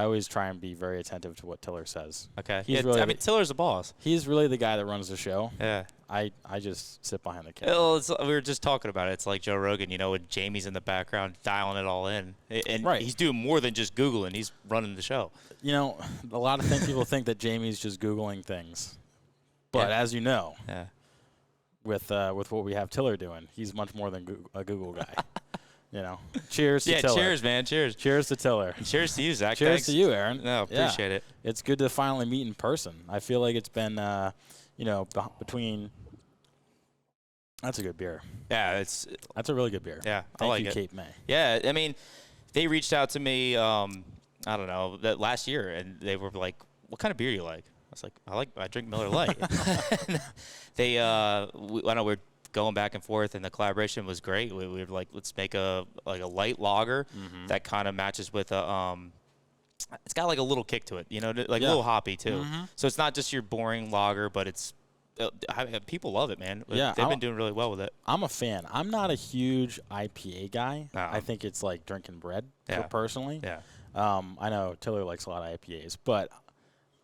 always try and be very attentive to what Tiller says. Okay. He's Yeah, really I mean, Tiller's the boss. He's really the guy that runs the show. Yeah. I just sit behind the camera. Well, we were just talking about it. It's like Joe Rogan, you know, when Jamie's in the background dialing it all in. And he's doing more than just Googling. He's running the show. You know, a lot of people think that Jamie's just Googling things. But as you know, with what we have Tiller doing, he's much more than a Google guy. You know, cheers to Tiller. Cheers, man. Cheers. Cheers to Tiller. Cheers to you, Zach. Cheers Thanks. to you, Aaron. No, appreciate it. It's good to finally meet in person. I feel like it's been, between. That's a good beer. Yeah, that's a really good beer. Yeah, Thank I like you, it. Cape May. Yeah, I mean, they reached out to me. I don't know, that last year, and they were like, "What kind of beer do you like?" I was like, I drink Miller Lite. We're going back and forth, and the collaboration was great. We were like, let's make a light lager that kind of matches with it's got like a little kick to it, you know, like a little hoppy too. So it's not just your boring lager, but it's people love it, man. Yeah, they've been doing really well with it. I'm a fan. I'm not a huge IPA guy. No. I think it's like drinking bread personally. Yeah. I know Tiller likes a lot of IPAs, but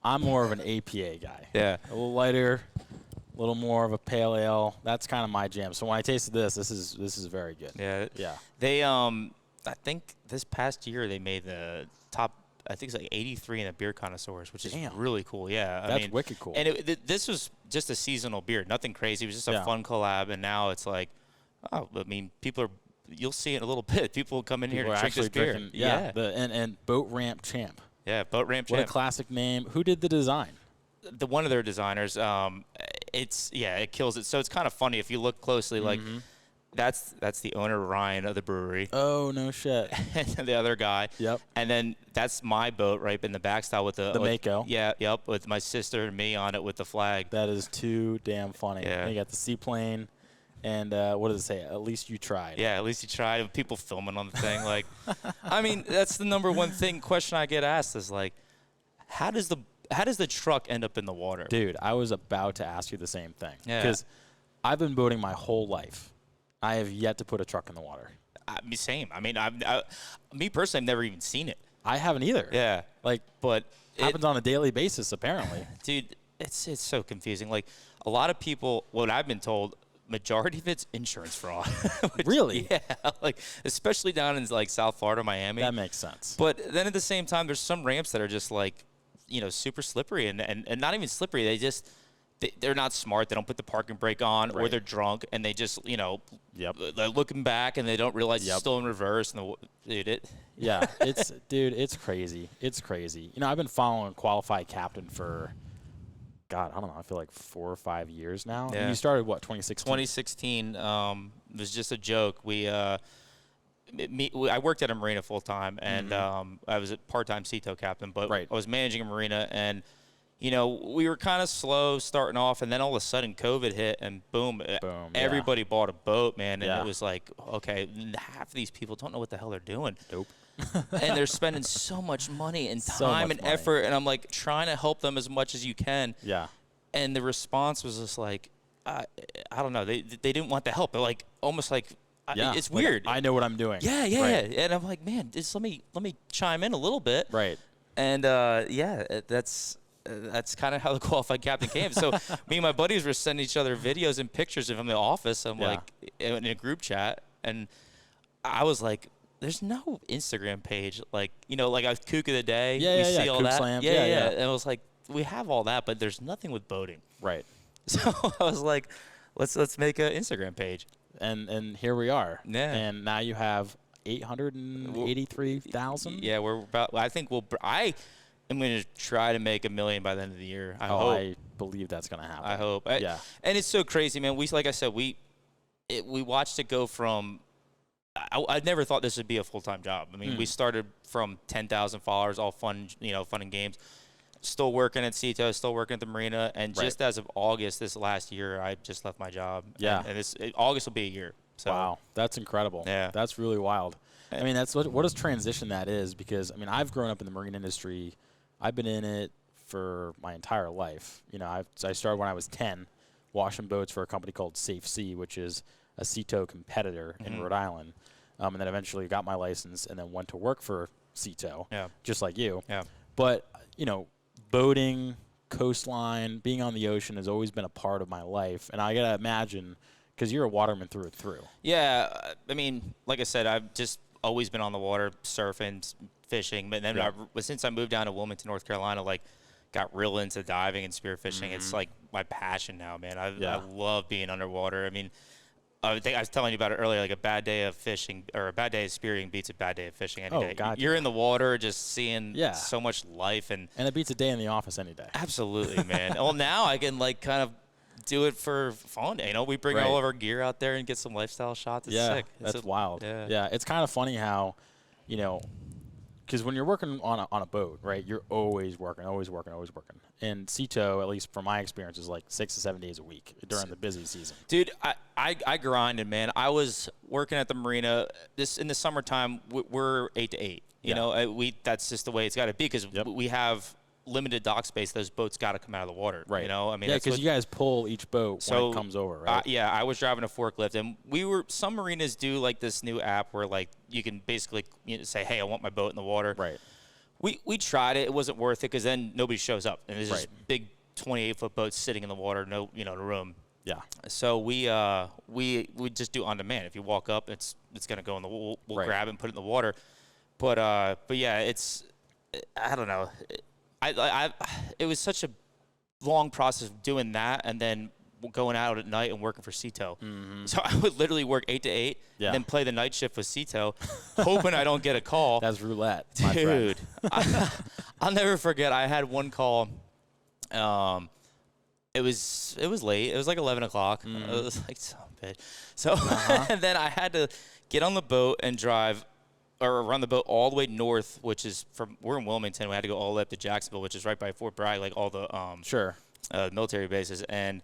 I'm more of an APA guy. Yeah. A little lighter, a little more of a pale ale. That's kind of my jam. So when I tasted this is very good. Yeah. Yeah. They I think this past year they made the top. I think it's like 83 in the beer connoisseurs, which is really cool. Yeah, that's wicked cool. And this was just a seasonal beer, nothing crazy. It was just a fun collab, and now it's like, I mean, you'll see it in a little bit. People will come in here to drink this beer. And Boat Ramp Champ. Yeah, Boat Ramp Champ. What a classic name. Who did the design? One of their designers. It kills it. So it's kind of funny if you look closely, like. That's the owner, Ryan, of the brewery. Oh, no shit. And the other guy. Yep. And then that's my boat right in the backstyle with the Mako. Yeah, yep, with my sister and me on it with the flag. That is too damn funny. Yeah. And you got the seaplane, and what does it say? At least you tried. Yeah, at least you tried. And people filming on the thing. Like, I mean, that's the number one question I get asked is, like, how does the truck end up in the water? Dude, I was about to ask you the same thing. Yeah. Because I've been boating my whole life. I have yet to put a truck in the water. Same. I mean, me personally, I've never even seen it. I haven't either. Yeah. But it happens on a daily basis, apparently. Dude, it's so confusing. Like, a lot of people, what I've been told, majority of it's insurance fraud. Really? Yeah. Like, especially down in, like, South Florida, Miami. That makes sense. But then at the same time, there's some ramps that are just, like, you know, super slippery. And not even slippery. They're not smart. They don't put the parking brake on, or they're drunk, and they just, you know, they're looking back, and they don't realize it's still in reverse. And it's crazy. It's crazy. You know, I've been following Qualified Captain for, God, I don't know, I feel like 4 or 5 years now. Yeah. And you started, what, 2016? 2016 was just a joke. I worked at a marina full time, and I was a part-time CTO captain, but I was managing a marina, and you know, we were kind of slow starting off, and then all of a sudden COVID hit, and boom, everybody bought a boat, man. And it was like, okay, half of these people don't know what the hell they're doing. Nope. And they're spending so much money and time and effort, and I'm like trying to help them as much as you can. Yeah. And the response was just like, I don't know. They didn't want the help. They're like, almost like, it's weird. I know what I'm doing. Yeah. And I'm like, man, just let me chime in a little bit. Right. And that's kind of how the Qualified Captain came. So me and my buddies were sending each other videos and pictures from the office. I'm like in a group chat, and I was like, "There's no Instagram page, like, you know, like a Kook of the Day. We see all Kook that. Slams. Yeah. And I was like, we have all that, but there's nothing with boating. Right. So I was like, let's make an Instagram page. And here we are. Yeah. And now you have 883,000. Yeah, we're about. I think I'm going to try to make $1 million by the end of the year. I hope. I believe that's going to happen. I hope. Yeah. And it's so crazy, man. Like I said, we watched it go from. I never thought this would be a full-time job. I mean, we started from 10,000 followers, all fun, fun and games. Still working at CETO, still working at the Marina, and just as of August this last year, I just left my job. Yeah. And August will be a year. So. Wow, that's incredible. Yeah. That's really wild. I mean, that's what a transition that is, because I mean, I've grown up in the marine industry. I've been in it for my entire life. You know, I started when I was 10, washing boats for a company called Safe Sea, which is a CETO competitor in Rhode Island, and then eventually got my license and then went to work for sea tow, Yeah. just like you. Yeah. But, you know, boating, coastline, being on the ocean has always been a part of my life. And I got to imagine, because you're a waterman through and through. Yeah. I mean, like I said, I've just always been on the water, surfing, fishing. But then since I moved down to Wilmington, North Carolina, like, got real into diving and spearfishing. It's like my passion now, man. I love being underwater. I mean, I think I was telling you about it earlier, like a bad day of fishing or a bad day of spearing beats a bad day of fishing any day. God, you're in the water just seeing so much life. And it beats a day in the office any day. Absolutely, man. Well, now I can, like, kind of do it for fun. You know, we bring all of our gear out there and get some lifestyle shots. It's sick. That's wild. Yeah. It's kind of funny how, you know, because when you're working on a boat, right, you're always working. And sea tow, at least from my experience, is like 6 to 7 days a week during the busy season. Dude, I grinded, man. I was working at the Marina. In the summertime, we're 8 to 8. You know, that's just the way it's got to be because we have limited dock space. Those boats got to come out of the water. Right. You know, I mean, because you guys pull each boat when it comes over, right? I was driving a forklift, and some marinas do like this new app where, like, you can basically say, hey, I want my boat in the water. Right. We tried it. It wasn't worth it because then nobody shows up, and there's just big 28-foot boats sitting in the water, no room. Yeah. So we just do on demand. If you walk up, it's gonna go in the. We'll grab it and put it in the water. But yeah, I don't know. It was such a long process of doing that, and then going out at night and working for sea tow. So I would literally work 8 to 8, and then play the night shift with sea tow, hoping I don't get a call. That's roulette, dude. I'll never forget. I had one call. It was late. It was like 11 o'clock. It was like so bad. So and then I had to get on the boat and drive. Or run the boat all the way north, which is we're in Wilmington. We had to go all the way up to Jacksonville, which is right by Fort Bragg, like all the military bases, and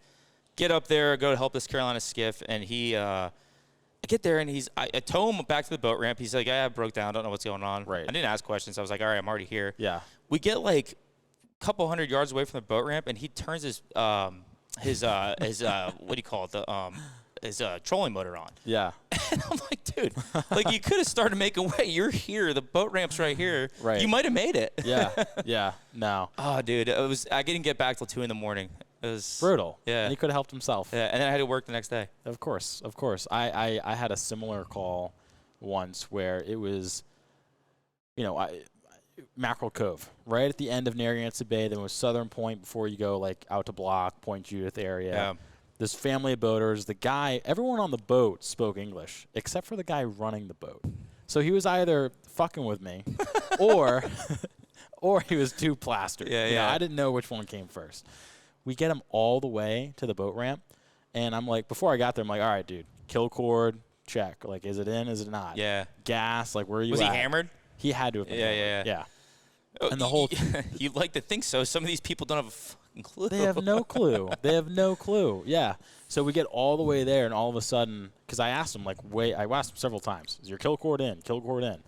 get up there, go to help this Carolina skiff, and I get there, and I tow him back to the boat ramp. He's like, I broke down, don't know what's going on. Right. I didn't ask questions. I was like, all right, I'm already here. Yeah. We get like a couple 100 yards away from the boat ramp, and he turns his what do you call it, his trolling motor on. Yeah. And I'm like, dude, like, you could have started making way. You're here. The boat ramp's right here. Right. You might have made it. Yeah. No. Oh, dude, I didn't get back till 2 in the morning. It was brutal. Yeah. And he could have helped himself. Yeah. And then I had to work the next day. Of course. I had a similar call once where it was, Mackerel Cove, right at the end of Narragansett Bay. Then was Southern Point before you go, like, out to Block, Point Judith area. Yeah. This family of boaters, everyone on the boat spoke English, except for the guy running the boat. So he was either fucking with me or he was too plastered. Yeah. I didn't know which one came first. We get him all the way to the boat ramp, and I'm like, before I got there, I'm like, all right, dude, kill cord, check. Like, is it in, is it not? Yeah. Gas, like, where are you at? Was he hammered? He had to have been hammered. Yeah. And the whole you'd like to think so. Some of these people don't have a fucking clue. They have no clue. Yeah. So we get all the way there, and all of a sudden, because I asked him, I asked him several times, is your kill cord in? Kill cord in.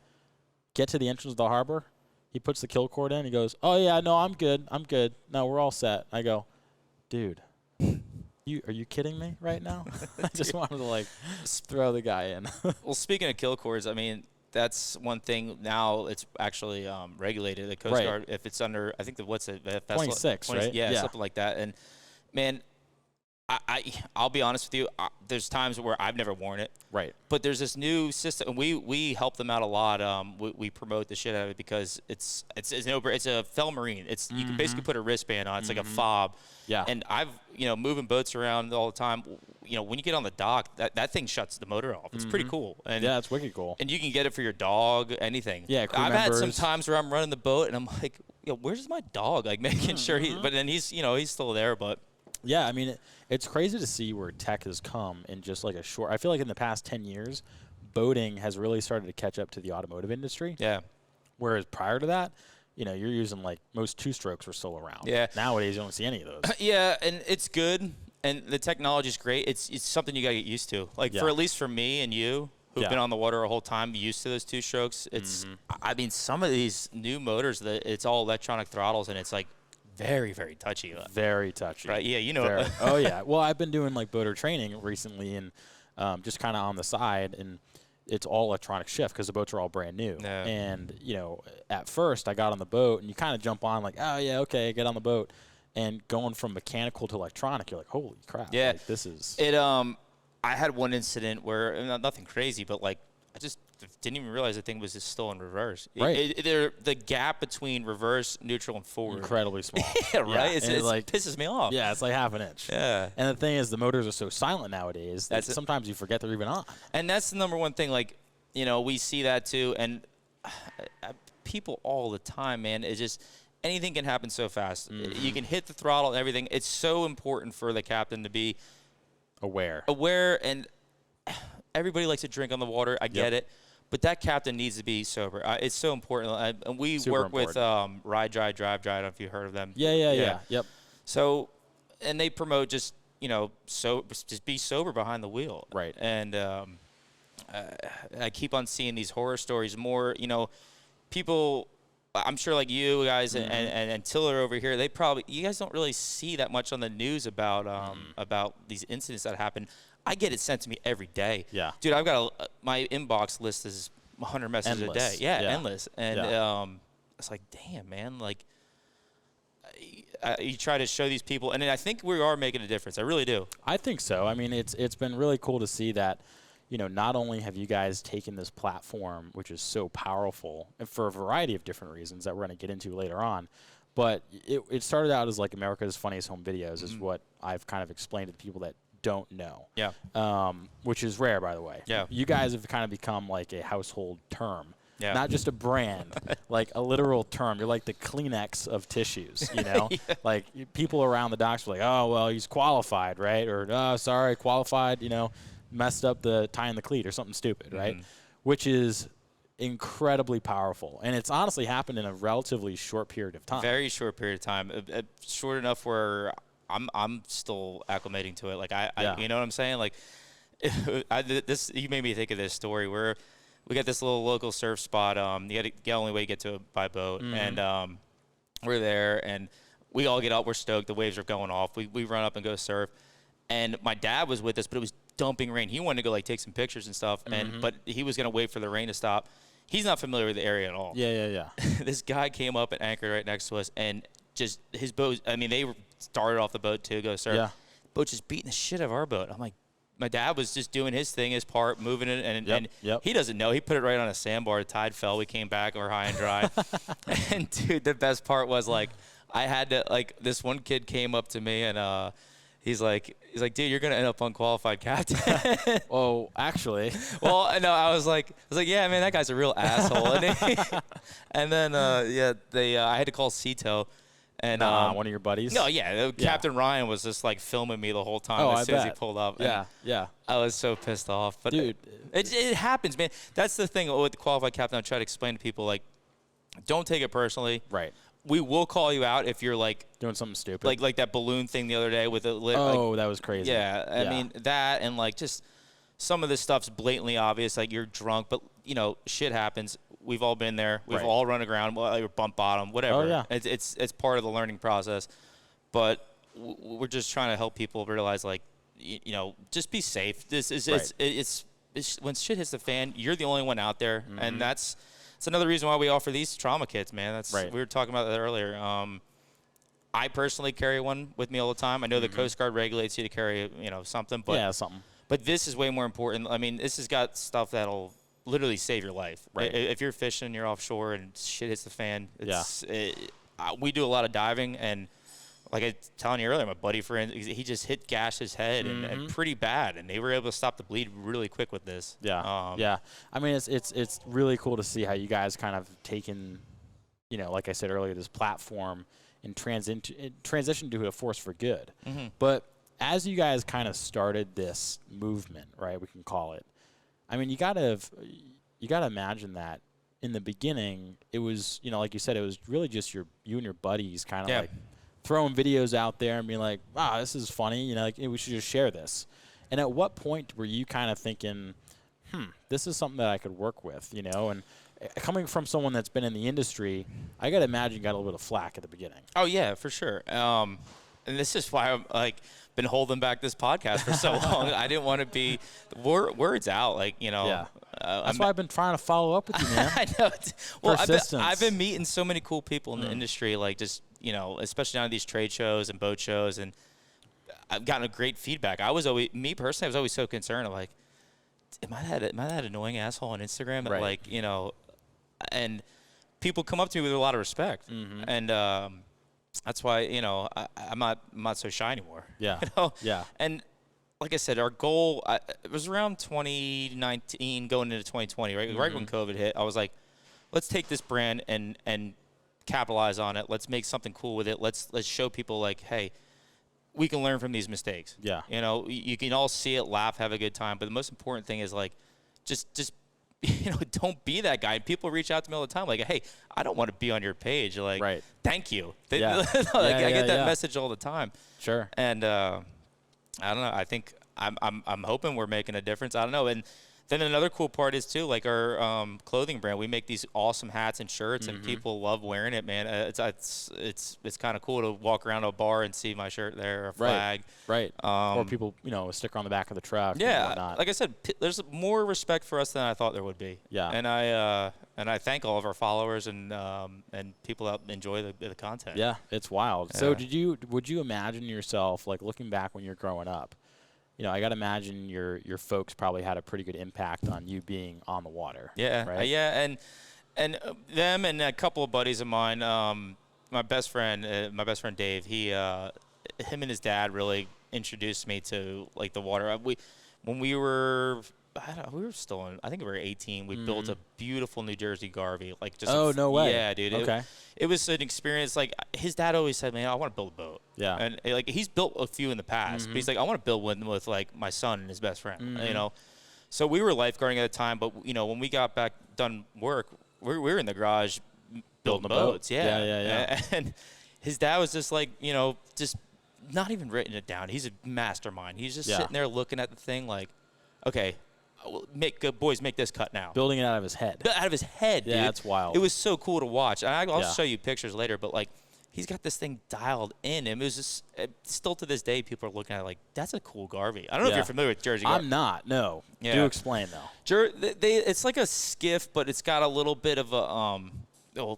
Get to the entrance of the harbor. He puts the kill cord in. He goes, oh, yeah, no, I'm good. No, we're all set. I go, dude, are you kidding me right now? I just wanted to, throw the guy in. Well, speaking of kill cords, I mean, that's one thing. Now it's actually regulated. The Coast Guard, if it's under, I think what's it? 26, right? Yeah, something like that. And man, I'll be honest with you. There's times where I've never worn it. Right. But there's this new system, and we help them out a lot. We promote the shit out of it because it's a fell marine. You can basically put a wristband on. It's like a fob. Yeah. And I've moving boats around all the time. When you get on the dock, that thing shuts the motor off. It's pretty cool. And yeah, it's wicked cool. And you can get it for your dog, anything. Yeah, I've had some times where I'm running the boat and I'm like, where's my dog? Like, making sure but then he's still there. But yeah, I mean, it's crazy to see where tech has come in just like a short. I feel like in the past 10 years, boating has really started to catch up to the automotive industry. Yeah. Whereas prior to that, you're using most two-strokes were still around. Yeah. Nowadays, you don't see any of those. Yeah, and it's good. And the technology is great. It's something you got to get used to. For at least for me and you, who've been on the water a whole time, used to those two strokes. It's I mean, some of these new motors, it's all electronic throttles, and it's very, very touchy. Very touchy. Right? Yeah, Oh yeah. Well, I've been doing boater training recently, and just kind of on the side, and it's all electronic shift because the boats are all brand new. Yeah. And, at first I got on the boat and you kind of jump on like, oh, yeah, okay, get on the boat. And going from mechanical to electronic, you're like, holy crap. Yeah. Like, this is. I had one incident where, nothing crazy, but like, I just didn't even realize the thing was just still in reverse. Right. The gap between reverse, neutral, and forward. Incredibly small. Yeah, right? Yeah. It like, pisses me off. Yeah, it's like half an inch. Yeah. And the thing is, the motors are so silent nowadays that sometimes you forget they're even on. And that's the number one thing. Like, we see that too. And people all the time, man, it's just anything can happen so fast. Mm-hmm. You can hit the throttle and everything. It's so important for the captain to be aware. And everybody likes to drink on the water. I get it. But that captain needs to be sober. It's so important. And we work with Ride, Dry, Drive, Dry. I don't know if you've heard of them. Yeah. Yep. So, and they promote just, just be sober behind the wheel. Right. And I keep on seeing these horror stories more, people, I'm sure like you guys mm-hmm. and Tiller over here, you guys don't really see that much on the news about these incidents that happen. I get it sent to me every day. Yeah. Dude, I've got my inbox list is 100 messages a day. Yeah, endless. And it's like, damn, man, like you try to show these people, and I think we are making a difference. I really do. I think so. I mean, it's been really cool to see that, not only have you guys taken this platform, which is so powerful, and for a variety of different reasons that we're going to get into later on, but it started out as like America's Funniest Home Videos mm-hmm. is what I've kind of explained to people that don't know. Yeah. Which is rare, by the way. Yeah. You guys have kind of become like a household term. Yeah. Not just a brand, like a literal term. You're like the Kleenex of tissues, Yeah. Like people around the docks were like, oh, well, he's qualified, right? Or, oh, sorry, qualified, messed up the tying the cleat or something stupid, mm-hmm. right? Which is incredibly powerful. And it's honestly happened in a relatively short period of time. Very short period of time. Short enough where I'm still acclimating to it. Like I you know what I'm saying? Like you made me think of this story where we got this little local surf spot. You got to get only way to get to it by boat, mm-hmm. and we're there, and we all get up. We're stoked. The waves are going off. We run up and go surf, and my dad was with us, but it was dumping rain. He wanted to go like take some pictures and stuff, mm-hmm. but he was gonna wait for the rain to stop. He's not familiar with the area at all. Yeah. This guy came up and anchored right next to us, and just his boat. I mean, they started off the boat to go surf. Yeah. Boat just beating the shit out of our boat. I'm like, my dad was just doing his thing, his part, moving it, and he doesn't know. He put it right on a sandbar. The tide fell. We came back. We're high and dry. And dude, the best part was like, I had to like this one kid came up to me and he's like, dude, you're gonna end up unqualified captain. Oh, actually. Well, no, I was like, yeah, man, that guy's a real asshole. And then I had to call Cito. And one of your buddies? No, Captain Ryan was just like filming me the whole time as soon as he pulled up. Yeah. I was so pissed off. But dude, it happens, man. That's the thing with the qualified captain. I try to explain to people, like, don't take it personally. Right. We will call you out if you're like doing something stupid, like that balloon thing the other day with the lid. Oh, that was crazy. Yeah, I mean that, and like just some of this stuff's blatantly obvious. Like you're drunk, but shit happens. We've all been there. We've all run aground, like bump bottom, whatever. Oh, yeah. It's part of the learning process. But we're just trying to help people realize, like, just be safe. This is it's when shit hits the fan, you're the only one out there, mm-hmm. and it's another reason why we offer these trauma kits, man. That's we were talking about that earlier. I personally carry one with me all the time. I know mm-hmm. the Coast Guard regulates you to carry, something, but something. But this is way more important. I mean, this has got stuff that'll literally save your life. Right. If you're fishing, you're offshore, and shit hits the fan. We do a lot of diving, and like I was telling you earlier, my buddy, he just gashed his head mm-hmm. and pretty bad, and they were able to stop the bleed really quick with this. Yeah. I mean, it's really cool to see how you guys kind of taken, like I said earlier, this platform and transition to a force for good. Mm-hmm. But as you guys kind of started this movement, right, we can call it, I mean, you gotta imagine that in the beginning, it was, like you said, it was really just you and your buddies kind of like throwing videos out there and being like, wow, this is funny, like we should just share this. And at what point were you kind of thinking, this is something that I could work with, and coming from someone that's been in the industry, I gotta imagine you got a little bit of flack at the beginning. Oh yeah, for sure. And this is why I'm like been holding back this podcast for so long. I didn't want to be words out, like That's why I've been trying to follow up with you, man. I know. Well, Persistence. I've been meeting so many cool people in the industry, like just, especially on these trade shows and boat shows, and I've gotten a great feedback. Me personally, I was always so concerned. I'm like, am I that annoying asshole on Instagram? That, like, and people come up to me with a lot of respect, and that's why I'm not so shy anymore. Yeah. Yeah. And like I said, our goal it was around 2019 going into 2020, right? Right when COVID hit, I was like, let's take this brand and capitalize on it. Let's make something cool with it. Let's show people like, hey, we can learn from these mistakes. Yeah. You can all see it, laugh, have a good time. But the most important thing is like, just don't be that guy. And people reach out to me all the time like, hey, I don't want to be on your page. Like, right. Thank you. Yeah. I get that message all the time. Sure. And I don't know. I think I'm hoping we're making a difference. I don't know. And then another cool part is too, like our clothing brand. We make these awesome hats and shirts, and people love wearing it. Man, it's kind of cool to walk around a bar and see my shirt there, a flag. Right. Or people, a sticker on the back of the truck. Yeah. And whatnot. Like I said, there's more respect for us than I thought there would be. Yeah. And I thank all of our followers and people that enjoy the content. Yeah, it's wild. Yeah. So would you imagine yourself, like, looking back when you're growing up? I got to imagine your folks probably had a pretty good impact on you being on the water. Yeah, right? And them and a couple of buddies of mine. My best friend Dave. Him and his dad really introduced me to like the water. When we were still in, I think we were 18. We built a beautiful New Jersey Garvey. Like just no way. Yeah, dude. Okay. It was an experience. Like his dad always said, man, I want to build a boat. Yeah. And like he's built a few in the past, but he's like, I want to build one with like my son and his best friend. So we were lifeguarding at the time, but when we got back done work, we were in the garage building boats. Boat. Yeah. And his dad was just like, just not even written it down. He's a mastermind. He's just sitting there looking at the thing like, okay, boys, make this cut now. Building it out of his head. Out of his head, dude. Yeah, that's wild. It was so cool to watch. And I'll show you pictures later, but like, he's got this thing dialed in. And it was just, still to this day, people are looking at it like, that's a cool Garvey. I don't know if you're familiar with Jersey Garvey. I'm not, no. Yeah. Do explain, though. It's like a skiff, but it's got a little bit of a,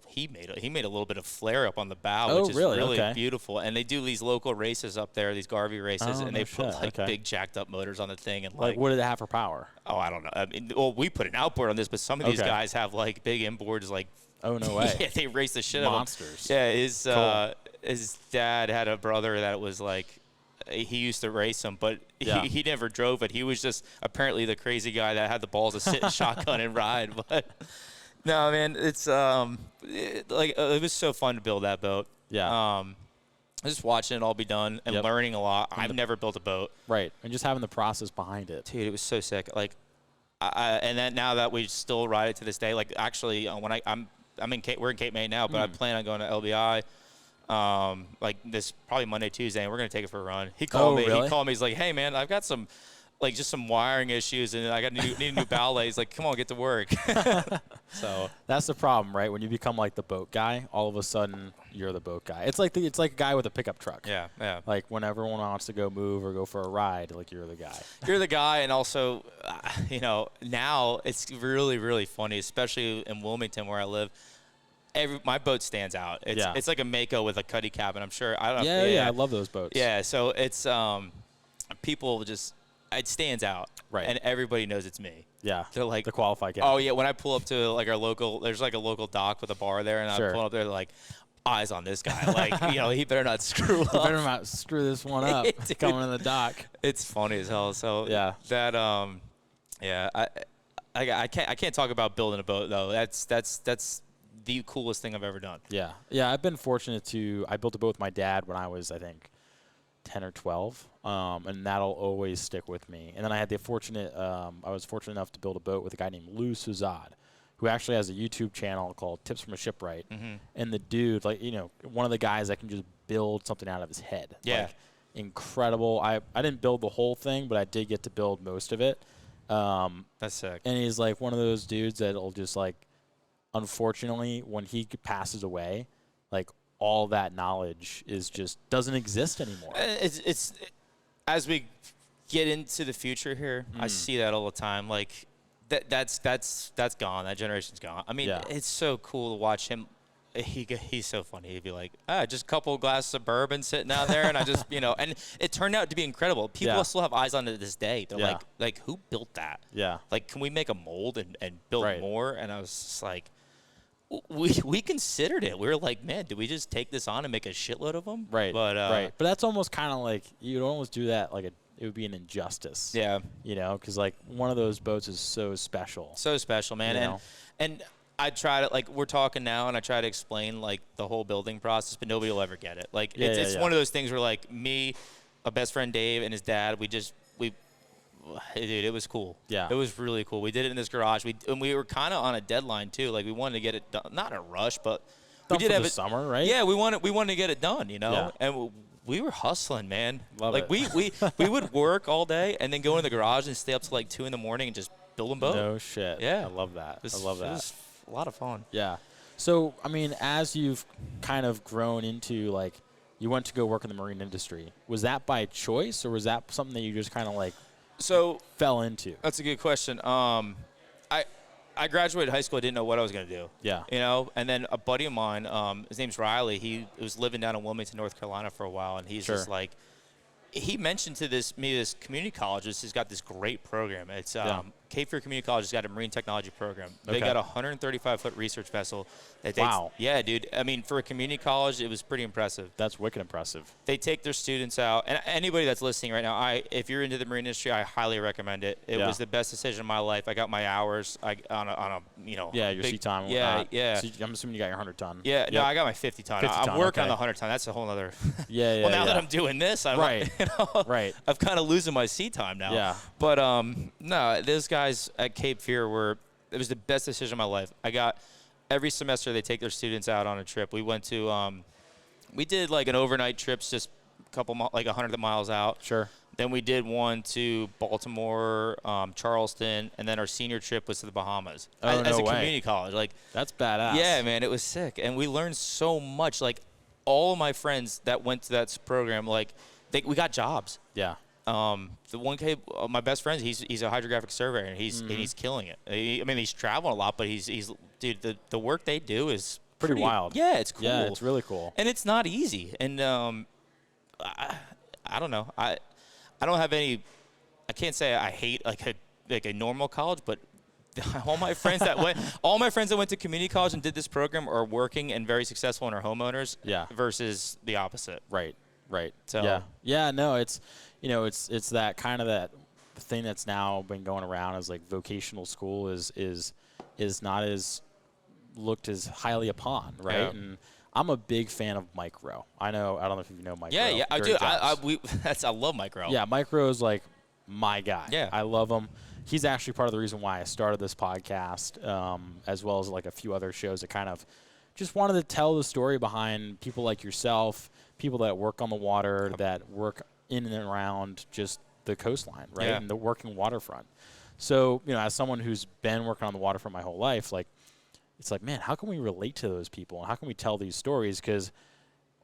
he made a little bit of flare up on the bow, which is really beautiful. And they do these local races up there, these Garvey races, and they put big jacked up motors on the thing. And like what do they have for power? Oh, I don't know. I mean, we put an outboard on this, but some of these guys have like big inboards, like. Oh, no way. Yeah, they race the shit out of monsters. Yeah, his dad had a brother that was like, he used to race them, but he never drove it. He was just apparently the crazy guy that had the balls to sit in shotgun and ride. But no, man, it's it was so fun to build that boat. Yeah. Just watching it all be done and learning a lot. I've never built a boat. Right, and just having the process behind it. Dude, it was so sick. Like, and then now that we still ride it to this day, like actually when we're in Cape May now, but I plan on going to LBI, like this probably Monday, Tuesday, and we're gonna take it for a run. He called me. Really? He called me. He's like, "Hey, man, I've got some wiring issues, and I need a new bow lay." He's like, "Come on, get to work." So that's the problem, right? When you become like the boat guy, all of a sudden you're the boat guy. It's like a guy with a pickup truck. Yeah. Like when everyone wants to go move or go for a ride, like you're the guy. You're the guy, and also, now it's really, really funny, especially in Wilmington where I live. My boat stands out. It's like a Mako with a cuddy cabin. I'm sure. I love those boats. Yeah, so it's people just it stands out, right? And everybody knows it's me. Yeah, they're like the qualified cabin. Oh yeah, when I pull up to like there's like a local dock with a bar there, and I pull up there, they're like, eyes on this guy. Like, he better not screw up. He better not screw this one up. Coming in the dock. It's funny as hell. So that I can't talk about building a boat though. That's the coolest thing I've ever done. Yeah. I've been fortunate I built a boat with my dad when I was, I think, 10 or 12, and that'll always stick with me. And then I was fortunate enough to build a boat with a guy named Lou Suzad, who actually has a YouTube channel called Tips from a Shipwright. And the dude, one of the guys that can just build something out of his head. Yeah. Like, incredible. I didn't build the whole thing, but I did get to build most of it. That's sick. And he's like one of those dudes that'll just like, unfortunately, when he passes away, like all that knowledge doesn't exist anymore. It's as we get into the future here, I see that all the time. Like that's gone. That generation's gone. I mean, it's so cool to watch him. He's so funny. He'd be like, just a couple of glasses of bourbon sitting out there, and I just, and it turned out to be incredible. People still have eyes on it to this day. They're like, who built that? Yeah. Like, can we make a mold and build more? And I was just like, we considered it. We were like, man, did we just take this on and make a shitload of them? Right. But that's almost kind of like, you'd almost do that like it would be an injustice. Yeah. Because like one of those boats is so special. So special, man. And I try to, like, we're talking now, and I try to explain, like, the whole building process, but nobody will ever get it. Like, it's one of those things where, like, me, a best friend Dave, and his dad, dude, it was cool. Yeah. It was really cool. We did it in this garage. And we were kind of on a deadline, too. Like, we wanted to get it done. Not in a rush, but we did have it. Summer, right? Yeah, we wanted to get it done, Yeah. And we were hustling, man. Love it. We would work all day and then go in the garage and stay up till, like, 2 in the morning and just build them both. No shit. Yeah. I love that. It was a lot of fun. Yeah. So, I mean, as you've kind of grown into, like, you went to go work in the marine industry, was that by choice, or was that something that you just kind of, like, fell into? That's a good question. I graduated high school. I didn't know what I was going to do. Yeah. And then a buddy of mine, his name's Riley, he was living down in Wilmington, North Carolina for a while, and he's just like, he mentioned to this community college. He's got this great program. It's Cape Fear Community College has got a marine technology program. They got a 135-foot research vessel. Wow. Yeah, dude. I mean, for a community college, it was pretty impressive. That's wicked impressive. They take their students out. And anybody that's listening right now, if you're into the marine industry, I highly recommend it. It was the best decision of my life. I got my hours on a your sea time. Yeah. So I'm assuming you got your 100-ton. Yeah. Yep. No, I got my 50-ton. I'm working on the 100-ton. That's a whole other. Well, now that I'm doing this, I'm right. I'm kind of losing my sea time now. Yeah. But no, those guys at Cape Fear it was the best decision of my life. I got every semester they take their students out on a trip. We went to we did like an overnight trips, just a couple like 100 miles out. Sure. Then we did one to Baltimore, Charleston, and then our senior trip was to the Bahamas as a community college. Like, that's badass. Yeah, man, it was sick, and we learned so much. Like, all of my friends that went to that program, like, we got jobs. Yeah. The one kid, my best friend, he's a hydrographic surveyor, and he's killing it. I mean, he's traveling a lot, but dude, the work they do is pretty wild. Yeah, it's cool. Yeah, it's really cool. And it's not easy. And I don't know. I don't have any. I can't say I hate like a normal college, but all my friends that went to community college and did this program are working and very successful and are homeowners. Yeah. Versus the opposite. Right. So no, it's it's that kind of that thing that's now been going around as like vocational school is not as looked as highly upon, right? Yeah. And I'm a big fan of micro. I don't know if you know micro. Yeah, I do. I love micro. Yeah, micro is like my guy. Yeah, I love him. He's actually part of the reason why I started this podcast, as well as like a few other shows that kind of just wanted to tell the story behind people like yourself, people that work on the water, that work in and around just the coastline, right, and the working waterfront. So, as someone who's been working on the waterfront my whole life, like, it's like, man, how can we relate to those people, and how can we tell these stories? Because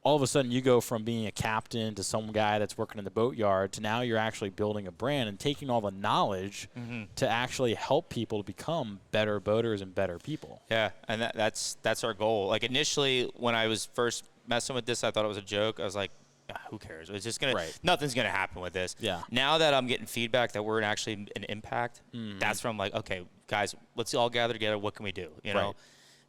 all of a sudden you go from being a captain to some guy that's working in the boatyard to now you're actually building a brand and taking all the knowledge to actually help people to become better boaters and better people. Yeah, and that's our goal. Like, initially when I was first messing with this, I thought it was a joke. I was like, who cares? It's just nothing's gonna happen with this. Yeah. Now that I'm getting feedback that we're actually an impact, that's when I'm like, okay, guys, let's all gather together. What can we do? You know.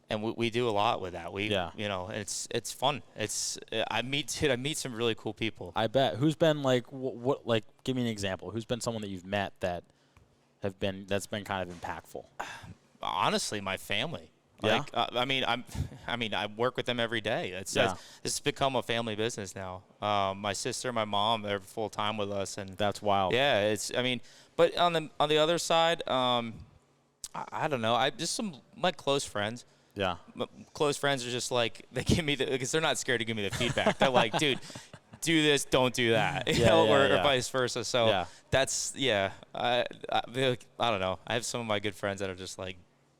And we do a lot with that. It's fun. I meet some really cool people. I bet. Who's been like what? Like, give me an example. Who's been someone that you've met that's been kind of impactful? Honestly, my family. Yeah. Like, I work with them every day. It's become a family business now. My sister, my mom, they're full time with us, and that's wild. Yeah. But on the other side, I don't know. Just some my close friends. Yeah. Close friends are just like, they give me because they're not scared to give me the feedback. They're like, dude, do this, don't do that, or vice versa. So that's I don't know. I have some of my good friends that are just like,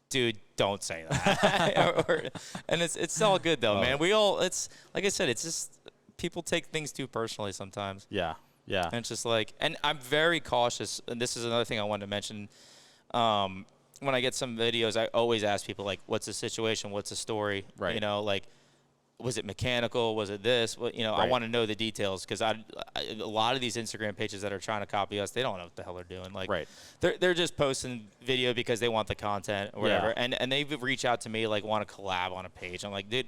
dude, don't say that. And it's all good though, man. It's like I said, it's just people take things too personally sometimes. Yeah. And it's just like, and I'm very cautious. And this is another thing I wanted to mention. when I get some videos, I always ask people, like, what's the situation? What's the story? Right. You know, like, was it mechanical? Was it this? Well, you know, I want to know the details, because a lot of these Instagram pages that are trying to copy us, they don't know what the hell they're doing. Like, they're just posting video because they want the content or whatever. Yeah. And they've reached out to me, like, want to collab on a page. I'm like, dude,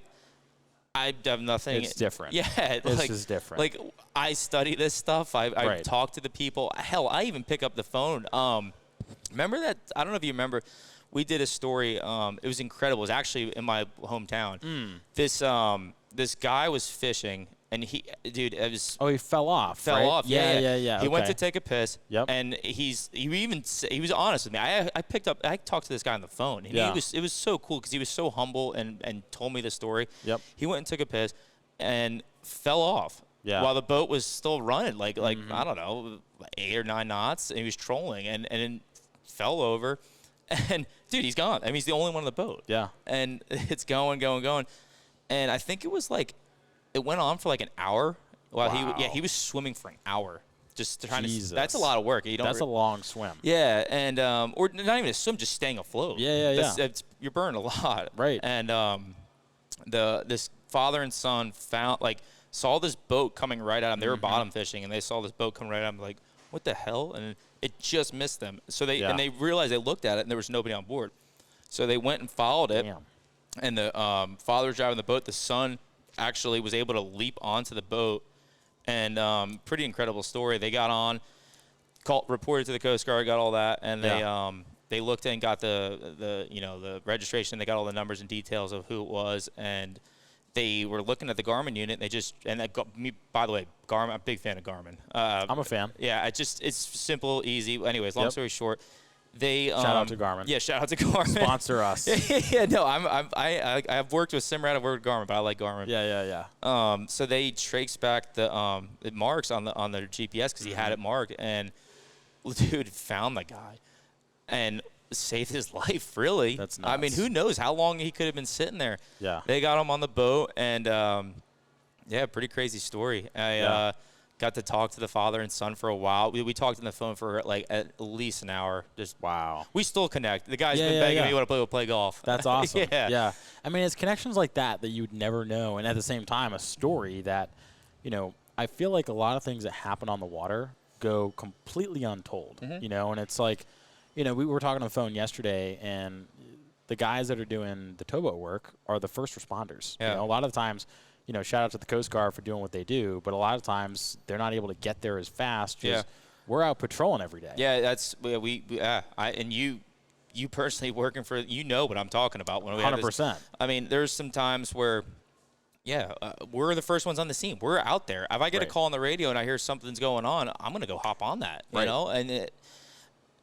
I have nothing. It's different. Yeah. This is different. Like, I study this stuff. I talk to the people. Hell, I even pick up the phone. Remember that? I don't know if you remember. We did a story. It was incredible. It was actually in my hometown. This guy was fishing, and he fell off. Yeah. He went to take a piss. Yep. And he was honest with me. I talked to this guy on the phone. And it was so cool, because he was so humble and told me the story. Yep. He went and took a piss and fell off. Yeah. While the boat was still running, like I don't know, 8 or 9 knots, and he was trolling and then fell over. And, dude, he's gone. I mean, he's the only one on the boat. Yeah. And it's going. And I think it was like, it went on for like an hour. While he was swimming for an hour. Just trying to, that's a lot of work. That's a long swim. Yeah. And, or not even a swim, just staying afloat. Yeah. You're burning a lot. Right. And this father and son saw this boat coming right at them. They were bottom fishing, and they saw this boat coming right at them, like, what the hell? And it just missed them. So they realized, they looked at it, and there was nobody on board. So they went and followed it. Damn. And the father was driving the boat. The son actually was able to leap onto the boat. And pretty incredible story. They got on, reported to the Coast Guard, got all that, and they looked in, got the registration. They got all the numbers and details of who it was, and they were looking at the Garmin unit. By the way, Garmin. I'm a big fan of Garmin. I'm a fan. Yeah, it's simple, easy. Anyways, long story short, shout out to Garmin. Yeah, shout out to Garmin. Sponsor us. No, I've worked with Simrad. I've worked with Garmin, but I like Garmin. Yeah. So they traced back the marks on their GPS, because he had it marked, and dude found the guy and saved his life, really. That's nuts. I mean, who knows how long he could have been sitting there. Yeah. They got him on the boat, and pretty crazy story. I got to talk to the father and son for a while. We talked on the phone for like at least an hour. Just wow. We still connect. The guy's been begging me to play golf. That's awesome. Yeah. I mean, it's connections like that you'd never know, and at the same time, a story that, you know, I feel like a lot of things that happen on the water go completely untold. You know, and it's like, you know, we were talking on the phone yesterday, and the guys that are doing the towboat work are the first responders. Yeah. You know, a lot of times, you know, shout out to the Coast Guard for doing what they do, but a lot of times they're not able to get there as fast. Just we're out patrolling every day. Yeah, that's and you personally working for, you know what I'm talking about when we 100%. I mean, there's some times where we're the first ones on the scene. We're out there. If I get a call on the radio and I hear something's going on, I'm gonna go hop on that. You know, and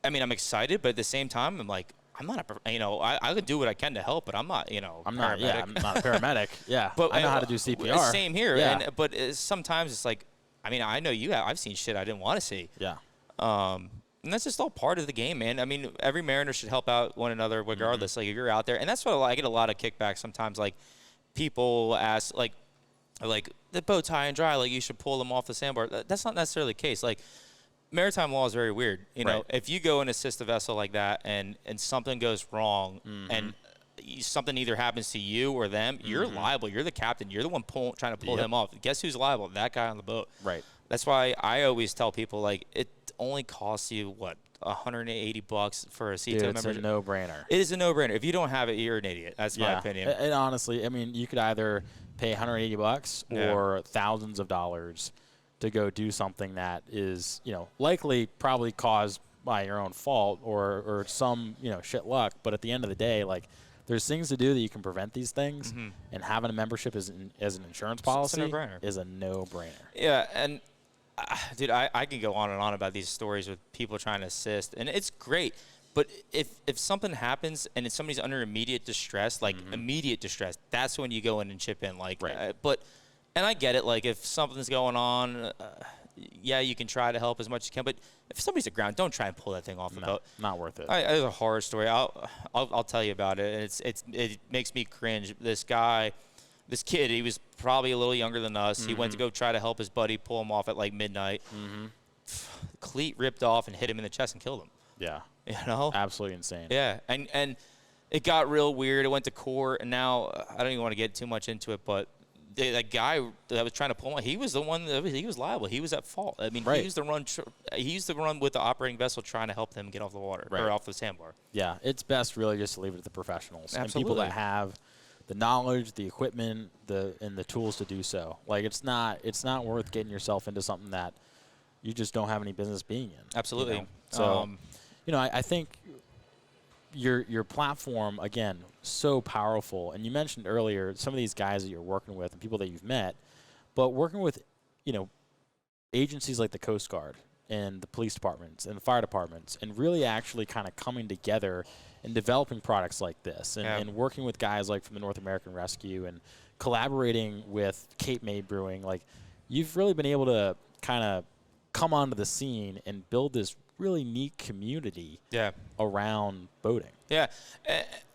I'm excited, but at the same time, I'm like, I'm not I can do what I can to help, but I'm not, I'm not a paramedic. Yeah. But I know how to do CPR. Same here. Yeah. But sometimes it's like, I mean, I know I've seen shit I didn't want to see. Yeah. And that's just all part of the game, man. I mean, every mariner should help out one another regardless. Like, if you're out there, and that's what I get a lot of kickback sometimes. Like, people ask, like the boat's high and dry, like you should pull them off the sandbar. That's not necessarily the case. Like, maritime law is very weird. You know, if you go and assist a vessel like that and something goes wrong and something either happens to you or them, you're liable. You're the captain. You're the one trying to pull them off. Guess who's liable? That guy on the boat. Right. That's why I always tell people, like, it only costs you, what, $180 for a CTO membership? It's a no-brainer. It is a no-brainer. If you don't have it, you're an idiot. That's my opinion. And honestly, I mean, you could either pay $180 or thousands of dollars to go do something that is, you know, likely probably caused by your own fault or some, you know, shit luck. But at the end of the day, like, there's things to do that you can prevent these things, and having a membership as an insurance policy is a no-brainer. Yeah, and dude, I can go on and on about these stories with people trying to assist, and it's great. But if something happens and somebody's under immediate distress, like immediate distress, that's when you go in and chip in. Like, and I get it. Like, if something's going on, you can try to help as much as you can. But if somebody's aground, don't try and pull that thing off the boat. Not worth it. There's a horror story. I'll tell you about it. It makes me cringe. This kid, he was probably a little younger than us. He went to go try to help his buddy pull him off at like midnight. Cleat ripped off and hit him in the chest and killed him. Yeah. you know? Absolutely insane. Yeah, and it got real weird. It went to court, and now I don't even want to get too much into it, but that guy that was trying to pull him, he was the one he was liable. He was at fault. I mean, he used to run with the operating vessel trying to help them get off the water or off the sandbar. Yeah, it's best really just to leave it to the professionals and people that have the knowledge, the equipment, and the tools to do so. Like it's not worth getting yourself into something that you just don't have any business being in. Absolutely. You know? So, I think your platform, again, so powerful. And you mentioned earlier some of these guys that you're working with and people that you've met, but working with, agencies like the Coast Guard and the police departments and the fire departments, and really actually kind of coming together and developing products like this, and working with guys like from the North American Rescue and collaborating with Cape May Brewing. Like, you've really been able to kind of come onto the scene and build this really neat community around boating. Yeah,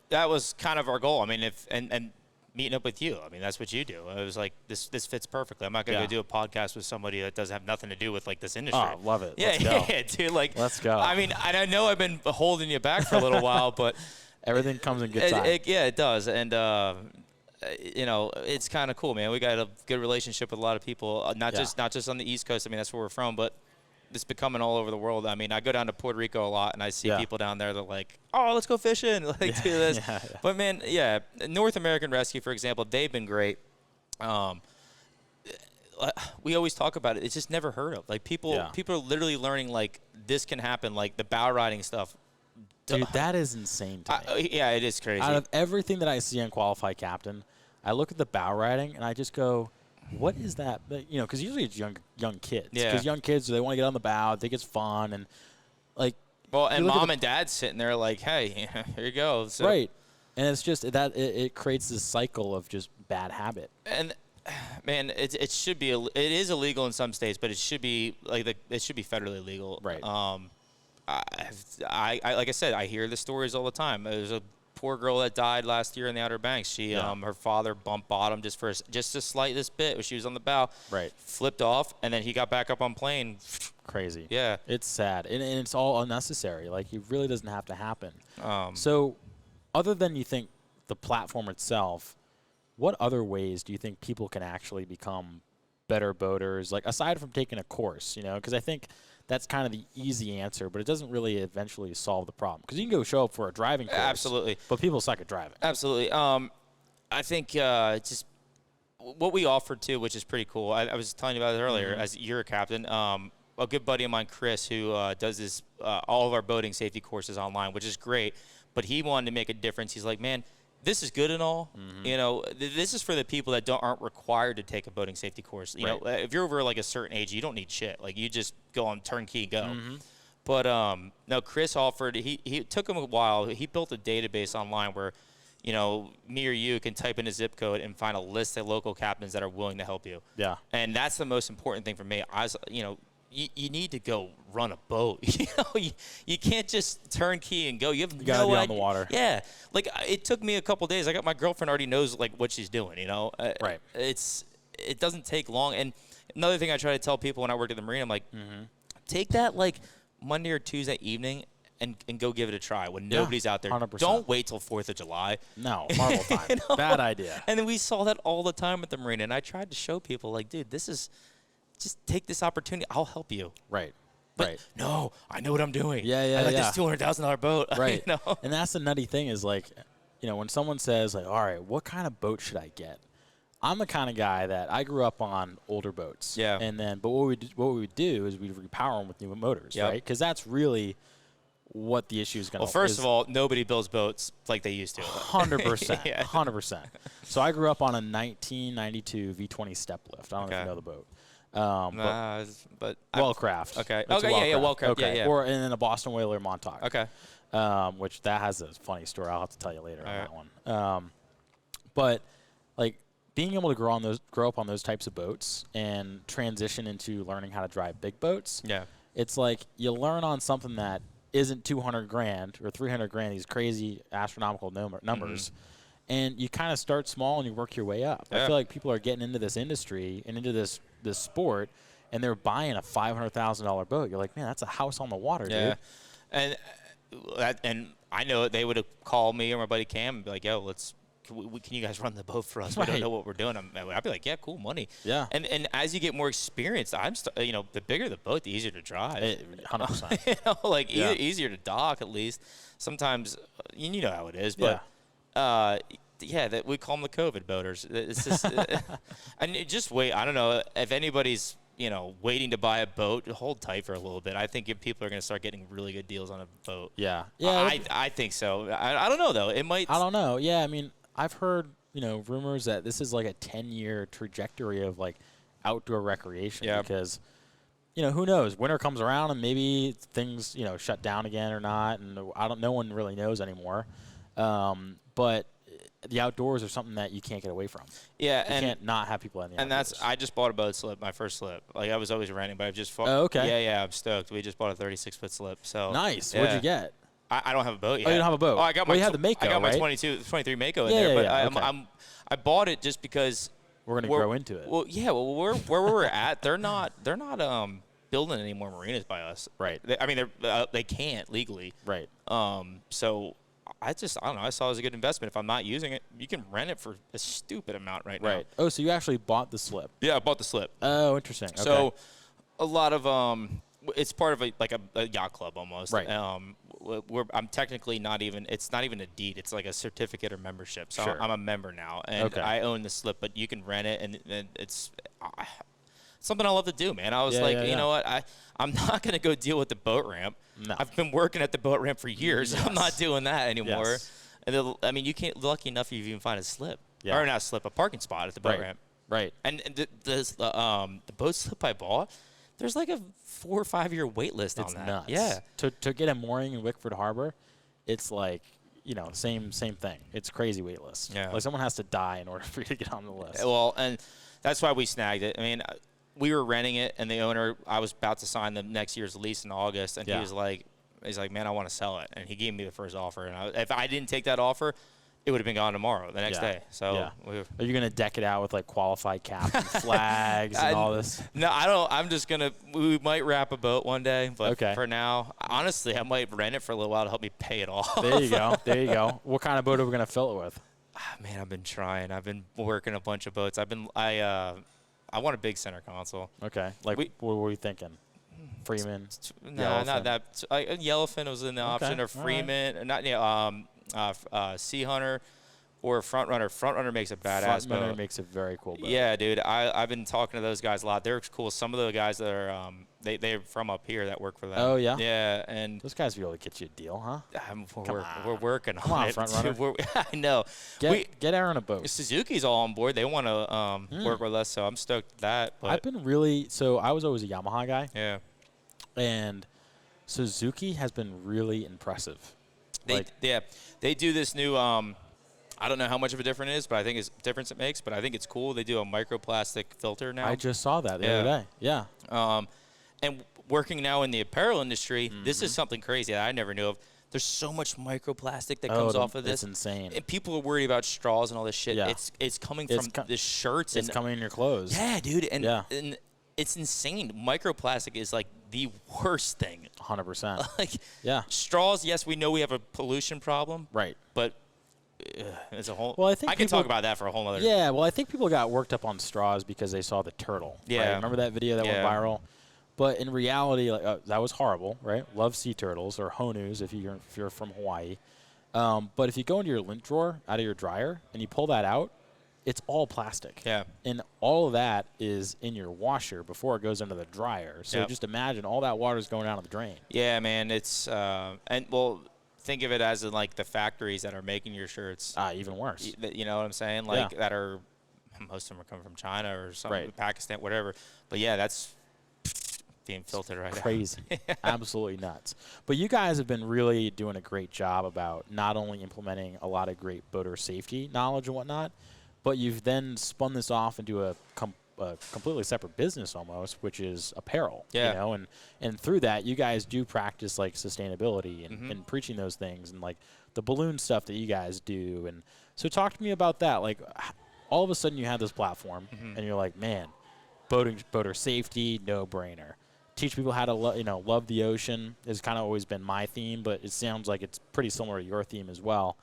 that was kind of our goal. I mean, and meeting up with you, I mean, that's what you do. It was like, this fits perfectly. I'm not going to go do a podcast with somebody that doesn't have nothing to do with, like, this industry. Oh, love it. Yeah, Let's go. Yeah, dude. Like, let's go. I mean, I know I've been holding you back for a little while, but everything comes in good time. It does. And, it's kind of cool, man. We got a good relationship with a lot of people, not just on the East Coast. I mean, that's where we're from, but it's becoming all over the world. I mean, I go down to Puerto Rico a lot, and I see people down there that are like, oh, let's go fishing, like, do this. But, man, North American Rescue, for example, they've been great. We always talk about it. It's just never heard of. Like, people are literally learning, like, this can happen, like the bow riding stuff. Dude, that is insane to me. It is crazy. Out of everything that I see on Qualified Captain, I look at the bow riding, and I just go, what is that? Because usually it's young kids. Because young kids, they want to get on the bow, think it's fun, and like. Well, and mom and dad's sitting there like, hey, here you go. So. Right, and it's just that it creates this cycle of just bad habit. And man, it should be it is illegal in some states, but it should be it should be federally legal. Right. I like I said, I hear the stories all the time. There's a poor girl that died last year in the Outer Banks. She, her father bumped bottom just a slightest bit when she was on the bow. Right. Flipped off, and then he got back up on plane. Crazy. Yeah. It's sad, and it's all unnecessary. Like, it really doesn't have to happen. So, other than you think the platform itself, what other ways do you think people can actually become better boaters? Like, aside from taking a course, because I think that's kind of the easy answer, but it doesn't really eventually solve the problem. Because you can go show up for a driving course. Absolutely. But people suck at driving. Absolutely. I think just what we offer, too, which is pretty cool. I was telling you about it earlier, as you're a captain. A good buddy of mine, Chris, who does this all of our boating safety courses online, which is great. But he wanted to make a difference. He's like, man, this is good and all. This is for the people that aren't required to take a boating safety course. You know, if you're over like a certain age, you don't need shit. Like, you just go on turnkey, go. But no, Chris offered. He took him a while. He built a database online where, me or you can type in a zip code and find a list of local captains that are willing to help you. Yeah. And that's the most important thing for me. You need to go run a boat. You can't just turnkey and go. You gotta be on the water. Yeah, like, it took me a couple days. I got my girlfriend already knows like what she's doing. Right. It doesn't take long. And another thing I try to tell people when I work at the Marina, I'm like, take that like Monday or Tuesday evening and go give it a try when nobody's out there. 100%. Don't wait till 4th of July. No, Marvel time. Bad idea. And then we saw that all the time at the Marina, and I tried to show people like, dude, this is. Just take this opportunity. I'll help you. Right. But no, I know what I'm doing. Yeah. I like this $200,000 boat. Right. And that's the nutty thing is, like, when someone says, like, all right, what kind of boat should I get? I'm the kind of guy that I grew up on older boats. Yeah. And then, but what we would do is we'd repower them with new motors, right? Because that's really what the issue is going to be. Well, first of all, nobody builds boats like they used to. 100%. 100%. So I grew up on a 1992 V20 step lift. I don't know if you know the boat. But Wellcraft. Okay. Wellcraft. Okay. Yeah. Or and then a Boston Whaler Montauk. Okay. Which that has a funny story. I'll have to tell you later on that one. But like being able to grow up on those types of boats and transition into learning how to drive big boats. Yeah. It's like you learn on something that isn't $200,000 or $300,000. These crazy astronomical numbers. And you kind of start small and you work your way up. I feel like people are getting into this industry and into this sport, and they're buying a $500,000 boat. You're like, man, that's a house on the water, dude. And and I know they would have called me or my buddy Cam and be like, "Yo, can you guys run the boat for us? We don't know what we're doing." I'd be like, "Yeah, cool, money." Yeah. And as you get more experience, the bigger the boat, the easier to drive. 100%. Easier to dock at least. Sometimes you know how it is, but that we call them the COVID boaters. It's just and just wait. I don't know if anybody's waiting to buy a boat. Hold tight for a little bit. I think if people are going to start getting really good deals on a boat. Yeah. I think so. I don't know though. It might. I don't know. Yeah, I mean, I've heard rumors that this is like a 10-year trajectory of like outdoor recreation because who knows, winter comes around and maybe things shut down again or not, and no one really knows anymore, but the outdoors are something that you can't get away from. Yeah, you can't not have people in the outdoors. And I just bought a boat slip, my first slip. Like I was always renting, but I've just Oh, okay. Yeah, I'm stoked. We just bought a 36-foot slip. So nice. Yeah. What'd you get? I don't have a boat yet. Oh, you don't have a boat. Oh, I got you have the Mako, I got my right? 23 Mako in there, but I bought it just because we're gonna grow into it. Well, yeah. Well, where we're at, they're not building any more marinas by us. Right. They can't legally. Right. So I don't know. I saw it as a good investment. If I'm not using it, you can rent it for a stupid amount right now. Right. Oh, so you actually bought the slip? Yeah, I bought the slip. Oh, interesting. Okay. So a lot of it's part of a yacht club almost. Right. I'm technically not even. It's not even a deed. It's like a certificate or membership. So sure. I'm a member now, and I own the slip. But you can rent it, and it's something I love to do, man. I was you know what? I'm not gonna go deal with the boat ramp. No. I've been working at the boat ramp for years. Yes. I'm not doing that anymore. Yes. And you can't. Lucky enough, you even find a slip, Yeah. or not a slip, a parking spot at the boat ramp. Right. And the boat slip I bought, there's like a 4 or 5 year wait list on that. It's nuts. Yeah. To get a mooring in Wickford Harbor, it's like same thing. It's crazy wait list. Yeah. Like someone has to die in order for you to get on the list. Well, and that's why we snagged it. I mean, we were renting it, and the owner, I was about to sign the next year's lease in August, and he's like, man, I want to sell it. And he gave me the first offer. And if I didn't take that offer, it would have been gone tomorrow, the next day. So are you going to deck it out with like qualified cap and flags and all this? No, I don't. I'm just going to – we might wrap a boat one day. But for now, honestly, I might rent it for a little while to help me pay it off. There you go. There you go. What kind of boat are we going to fill it with? Man, I've been trying. I've been working a bunch of boats. I want a big center console. Okay. Like, what were you thinking? Freeman? No, not that. Yellowfin was in the option, or Freeman. Not Sea Hunter or Front Runner. Front Runner makes a badass boat. Front Runner makes a very cool boat. Yeah, dude. I've been talking to those guys a lot. They're cool. Some of the guys that are they're from up here that work for them. Oh, yeah? Yeah. And those guys will be able to get you a deal, huh? We're working on it. Front Runner. I know. Get Aaron a boat. Suzuki's all on board. They want to work with us, so I'm stoked with that. But I've been really – so I was always a Yamaha guy. Yeah. And Suzuki has been really impressive. They do this new I don't know how much of a difference it is, but I think it's difference it makes. But I think it's cool. They do a microplastic filter now. I just saw that the other day. Yeah. And working now in the apparel industry, this is something crazy that I never knew of. There's so much microplastic that comes off of this. It's insane. And people are worried about straws and all this shit. Yeah. It's coming from the shirts. It's coming in your clothes. Yeah, dude. And it's insane. Microplastic is like the worst thing. 100%. Like, straws, yes, we know we have a pollution problem. Right. But it's a whole. Well, I can talk about that for a whole other. Yeah, well, I think people got worked up on straws because they saw the turtle. Yeah. Right? Remember that video that went viral? But in reality, that was horrible, right? Love sea turtles or honus if you're from Hawaii. But if you go into your lint drawer out of your dryer and you pull that out, it's all plastic. Yeah. And all of that is in your washer before it goes into the dryer. So just imagine all that water is going down the drain. Yeah, man. It's think of it as in like the factories that are making your shirts. Even worse. You know what I'm saying? Like that are, most of them are coming from China or something, Pakistan, whatever. But yeah, that's being filtered right now. Crazy. Absolutely nuts. But you guys have been really doing a great job about not only implementing a lot of great boater safety knowledge and whatnot, but you've then spun this off into a completely separate business almost, which is apparel. Yeah. You know, and through that, you guys do practice like sustainability and preaching those things and like the balloon stuff that you guys do. And so talk to me about that. Like all of a sudden you have this platform and you're like, man, boater safety, no brainer. teach people how to love the ocean has kind of always been my theme, but it sounds like it's pretty similar to your theme as well.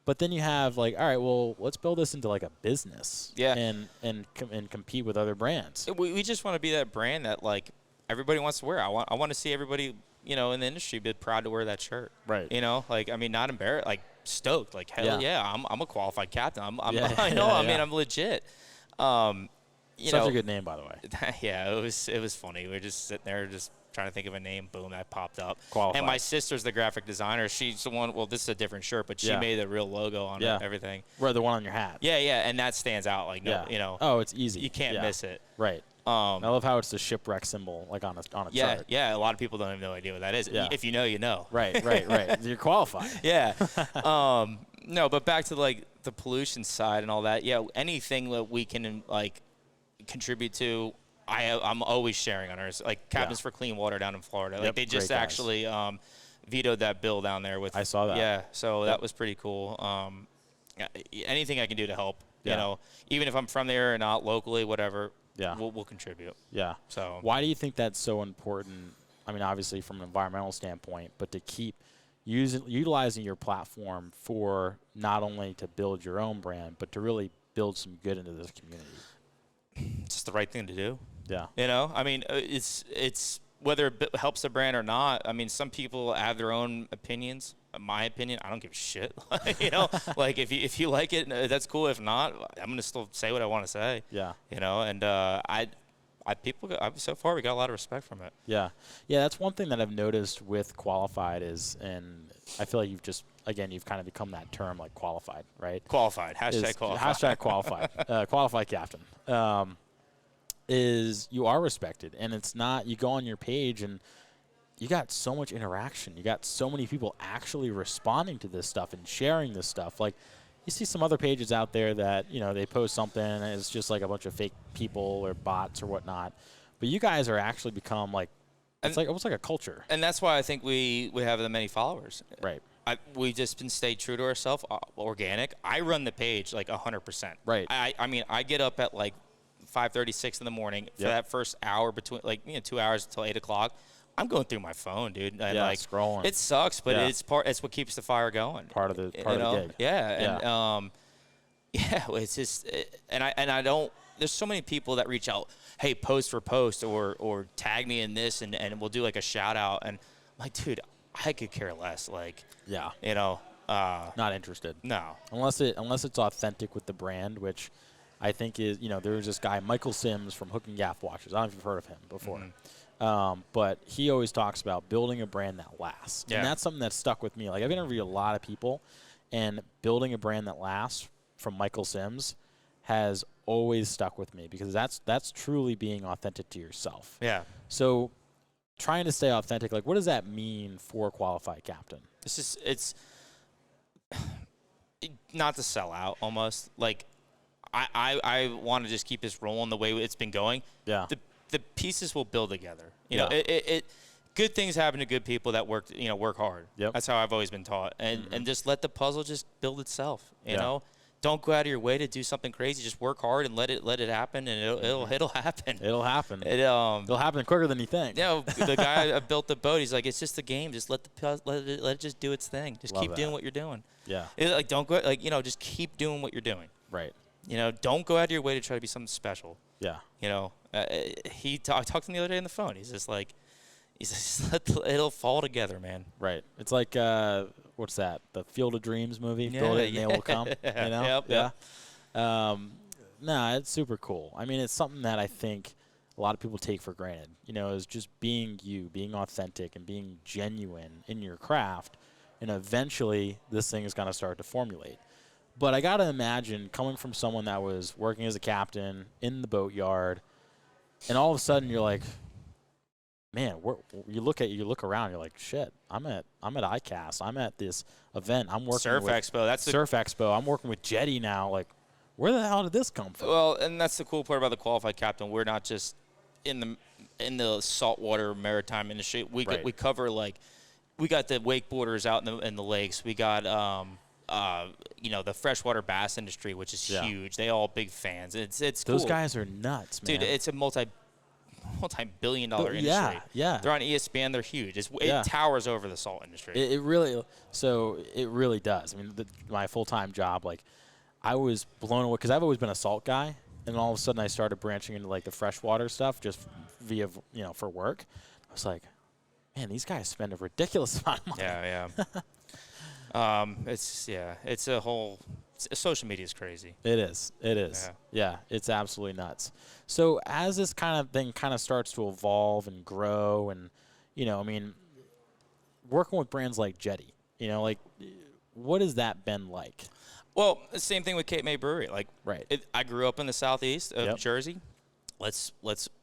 But then you have like, all right, well, let's build this into like a business, and compete with other brands. We just want to be that brand that like everybody wants to wear. I want to see everybody, in the industry be proud to wear that shirt. Right. Like, I mean, not embarrassed, like stoked, like hell yeah, I'm a qualified captain. I'm I mean, I'm legit. Such a good name, by the way. Yeah, it was funny. We were just sitting there, just trying to think of a name. Boom, that popped up. Qualified. And my sister's the graphic designer. She's the one. Well, this is a different shirt, but she made the real logo on it, everything. Right, the one on your hat. Yeah, and that stands out. Like, no, Oh, it's easy. You can't miss it. Right. I love how it's the shipwreck symbol, like on a chart. Yeah. A lot of people don't have no idea what that is. Yeah. If you know, you know. Right. You're qualified. Yeah. No, but back to like the pollution side and all that. Yeah, anything that we can like contribute to, I'm always sharing on ours. Like Captains for Clean Water down in Florida. Like they just actually vetoed that bill down there with. I saw that. Yeah, so that was pretty cool. Anything I can do to help, even if I'm from there or not locally, whatever. Yeah, we'll contribute. Yeah. So why do you think that's so important? I mean, obviously from an environmental standpoint, but to keep utilizing your platform for not only to build your own brand, but to really build some good into this community. It's just the right thing to do. Yeah. I mean, it's whether it helps the brand or not. I mean, some people have their own opinions. My opinion, I don't give a shit. Like if you like it, that's cool. If not, I'm gonna still say what I want to say. Yeah. And so far we got a lot of respect from it. Yeah. That's one thing that I've noticed with qualified is, and I feel like you've kind of become that term, like qualified, right? Qualified. Hashtag qualified. Hashtag qualified. Qualified captain. Is you are respected, and it's not, you go on your page and you got so much interaction. You got so many people actually responding to this stuff and sharing this stuff. Like, you see some other pages out there that, they post something and it's just like a bunch of fake people or bots or whatnot. But you guys are actually become like, it's like almost like a culture. And that's why I think we have the many followers. Right. We've just been stayed true to ourselves, organic. I run the page like 100%. Right. I mean, I get up at like 5:36 in the morning for that first hour between 2 hours until 8 o'clock. I'm going through my phone, dude. And scrolling. It sucks, but it's what keeps the fire going. Part of the gig. Yeah. And it's just, and I don't. There's so many people that reach out, hey, post for post, or tag me in this, and we'll do like a shout out. And I'm like, dude, I could care less. Like, not interested. No. Unless it's authentic with the brand, which I think is, there was this guy, Michael Sims from Hook and Gaff Watches. I don't know if you've heard of him before. Mm-hmm. But he always talks about building a brand that lasts. Yeah. And that's something that's stuck with me. Like, I've interviewed a lot of people, and building a brand that lasts from Michael Sims has always stuck with me, because that's truly being authentic to yourself. Yeah. So trying to stay authentic, like, what does that mean for Qualified Captain? It's not to sell out almost. Like, I want to just keep this rolling the way it's been going. Yeah. The pieces will build together. Good things happen to good people that work hard. Yep. That's how I've always been taught. And just let the puzzle just build itself. You know, don't go out of your way to do something crazy. Just work hard and let it happen, and it'll happen. It'll happen. It'll happen quicker than you think. The guy that built the boat, he's like, it's just a game. Just let it just do its thing. Just keep doing what you're doing. Yeah. Don't go just keep doing what you're doing. Right. Don't go out of your way to try to be something special. Yeah. I talked to him the other day on the phone. He's just it'll fall together, man. Right. It's like, what's that? The Field of Dreams movie? Build it and they will come. Yep. Yeah. No, it's super cool. I mean, it's something that I think a lot of people take for granted, is just being you, being authentic, and being genuine in your craft. And eventually this thing is going to start to formulate. But I got to imagine, coming from someone that was working as a captain in the boatyard, and all of a sudden you're like, man, you look around, you're like, shit, I'm at ICAST. I'm at this event. I'm working Surf with Expo. That's Surf Expo. I'm working with Jetty now. Like, where the hell did this come from? Well, and that's the cool part about the Qualified Captain. We're not just in the saltwater maritime industry. We cover, like, we got the wakeboarders out in the lakes. We got the freshwater bass industry, which is huge. They all big fans. It's cool. Those guys are nuts, man. Dude, it's a multi-billion-dollar industry. Yeah, yeah. They're on ESPN. They're huge. It towers over the salt industry. It really does. I mean, my full-time job, like, I was blown away because I've always been a salt guy, and all of a sudden I started branching into like the freshwater stuff just via for work. I was like, man, these guys spend a ridiculous amount of money. It's a whole. Social media is crazy. It is. Yeah, it's absolutely nuts. So as this kind of thing kind of starts to evolve and grow, and I mean, working with brands like Jetty, like, what has that been like? Well, the same thing with Cape May Brewery. Like, right. I grew up in the southeast of Jersey. Let's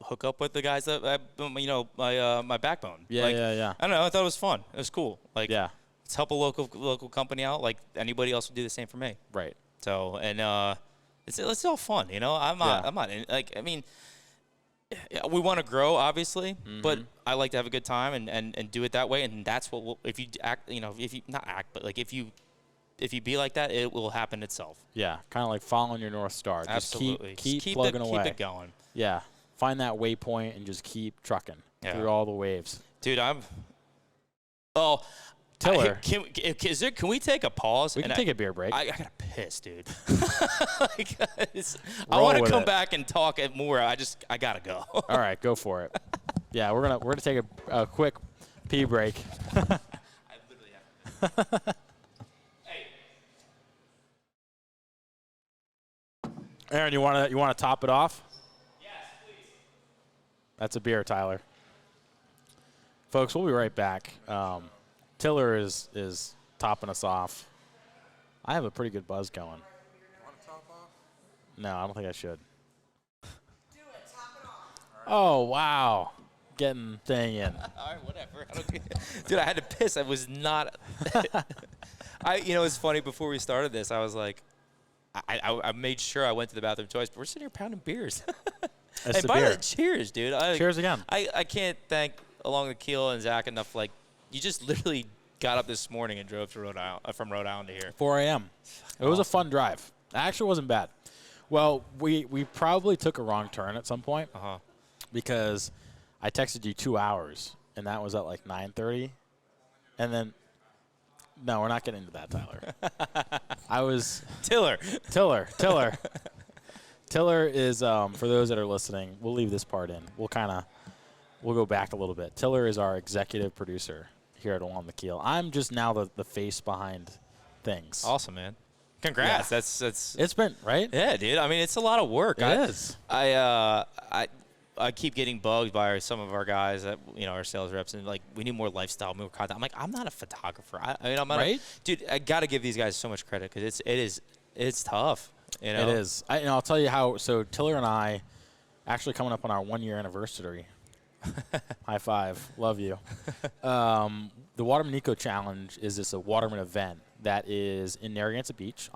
hook up with the guys that my backbone. Yeah. I don't know. I thought it was fun. It was cool. Like, let's help a local company out. Like anybody else would do the same for me. Right. So it's all fun. I'm not in, like, I mean, we want to grow obviously, but I like to have a good time and do it that way. And that's what if you act, if you not act, but like if you be like that, it will happen itself. Yeah, kind of like following your North Star. Absolutely. Just keep plugging away. Keep it going. Yeah, find that waypoint and just keep trucking through all the waves. Dude, Tiller. Can we take a pause? We can take a beer break. I gotta piss, dude. I want to come back and talk more. I gotta go. All right, go for it. Yeah, we're gonna take a quick pee break. I literally have to. Aaron, you want to top it off? Yes, please. That's a beer, Tyler. Folks, we'll be right back. Tiller is topping us off. I have a pretty good buzz going. You want to top off? No, I don't think I should. Do it. Top it off. Oh, wow. Getting thing in. All right, whatever. Dude, I had to piss. I was not. It's funny. Before we started this, I was like, I made sure I went to the bathroom twice, but we're sitting here pounding beers. That's hey, by the way, cheers, dude. Cheers again. I can't thank Along the Keel and Zach enough. Like, you just literally got up this morning and drove to from Rhode Island to here. 4 a.m. It was a fun drive. It actually wasn't bad. Well, we probably took a wrong turn at some point because I texted you 2 hours, and that was at like 9:30. And then, no, we're not getting into that, Tyler. I was Tiller. Tiller is, for those that are listening, we'll leave this part in. We'll go back a little bit. Tiller is our executive producer here at Along the Keel. I'm just now the face behind things. Awesome, man. Congrats. Yeah. That's it's been, right? Yeah, dude. I mean, it's a lot of work. It is. I keep getting bugged by some of our guys that, our sales reps, and like, we need more lifestyle, more content. I'm like, I'm not a photographer. I'm not right? Dude, I got to give these guys so much credit because it's tough. It is. I'll tell you how. So Tiller and I actually coming up on our 1 year anniversary. High five. Love you. The Waterman Eco Challenge is a Waterman event that is in Narragansett Beach,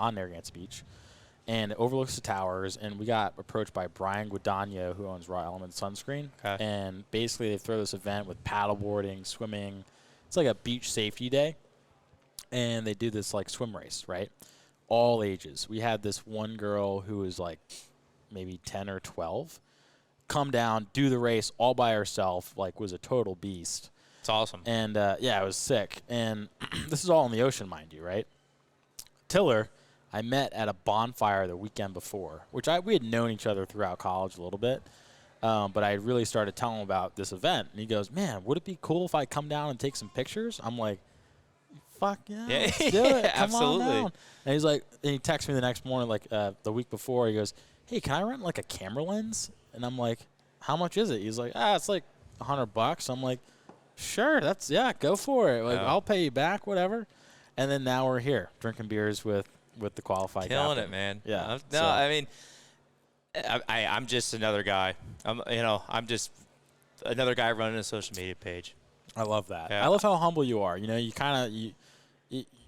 and it overlooks the towers. And we got approached by Brian Guadagno, who owns Raw Element Sunscreen. Okay. And basically they throw this event with paddleboarding, swimming. It's like a beach safety day. And they do this like swim race, right? All ages. We had this one girl who was like maybe 10 or 12 come down, do the race all by herself, like was a total beast. It's awesome. And, it was sick. And this is all in the ocean, mind you, right? Tiller, I met at a bonfire the weekend before, which we had known each other throughout college a little bit. But I really started telling him about this event. And he goes, man, would it be cool if I come down and take some pictures? I'm like, fuck yeah, let's do it. Come absolutely. on down. And he's like, and he texts me the next morning, like the week before. He goes, hey, can I rent like a camera lens? And I'm like, how much is it? He's like, it's like $100. I'm like, sure, go for it. Like, I'll pay you back, whatever. And then now we're here drinking beers with the qualified Killing captain. it, man. Yeah. I mean, I'm just another guy. I'm just another guy running a social media page. I love that. Yeah. I love how humble you are.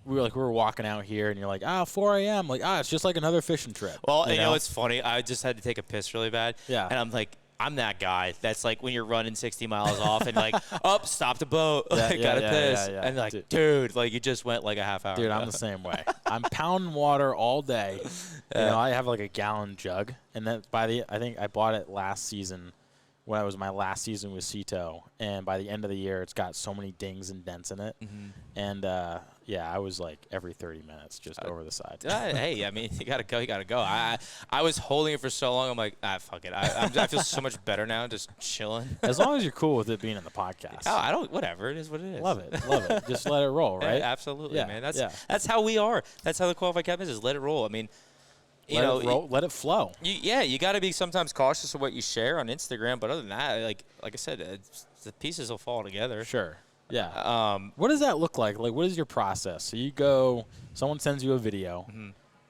We were walking out here, and you're like, 4 a.m. Like, it's just like another fishing trip. Well, you know it's funny. I just had to take a piss really bad. Yeah. And I'm like, I'm that guy. That's like when you're running 60 miles off and like, stop the boat. Like, gotta piss. Yeah. And like, dude, like you just went like a half hour. Dude, I'm the same way. I'm pounding water all day. I have like a gallon jug, and then I think I bought it last season when it was my last season with Cito, and by the end of the year, it's got so many dings and dents in it. And I was like every 30 minutes just over the side. Hey, I mean, you gotta go. I was holding it for so long. I'm like, fuck it. I feel so much better now, just chilling. As long as you're cool with it being in the podcast. Oh, I don't. Whatever. It is what it is. Love it. Just let it roll, right? Yeah, absolutely, man. That's how we are. That's how the qualified captain is. Let it roll. I mean. Let it flow. You got to be sometimes cautious of what you share on Instagram, but other than that, like I said, the pieces will fall together. Sure. Yeah. What does that look like? Like, what is your process? So you go, someone sends you a video,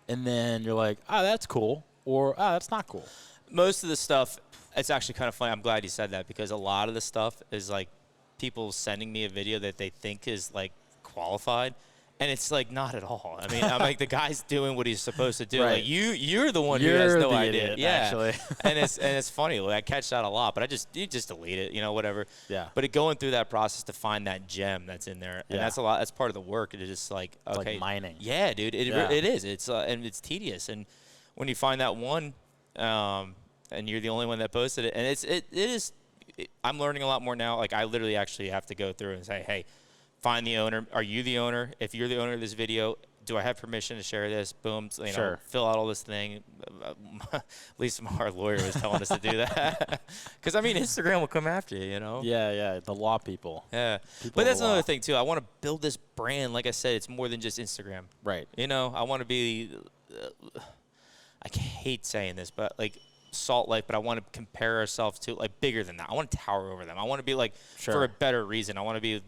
and then you're like, that's cool, or that's not cool. Most of the stuff, it's actually kind of funny. I'm glad you said that because a lot of the stuff is like people sending me a video that they think is like qualified. And it's like not at all. I mean, I'm like the guy's doing what he's supposed to do. Right. Like you're the one who has no idea. Idiot, actually. and it's funny. Like, I catch that a lot, but you just delete it, whatever. Yeah. But going through that process to find that gem that's in there, and that's a lot. That's part of the work. It is just like okay, like mining. Yeah, dude. It is. It's and it's tedious. And when you find that one, and you're the only one that posted it, and it is. I'm learning a lot more now. Like I literally actually have to go through and say, hey. Find the owner. Are you the owner? If you're the owner of this video, do I have permission to share this? Boom. Sure. Fill out all this thing. At least our lawyer was telling us to do that. Because, I mean, Instagram will come after you, Yeah. The law people. Yeah. But that's another thing, too. I want to build this brand. Like I said, it's more than just Instagram. Right. I want to be I hate saying this, but, like, Salt Lake, but I want to compare ourselves to, like, bigger than that. I want to tower over them. I want to be, like, for a better reason. I want to be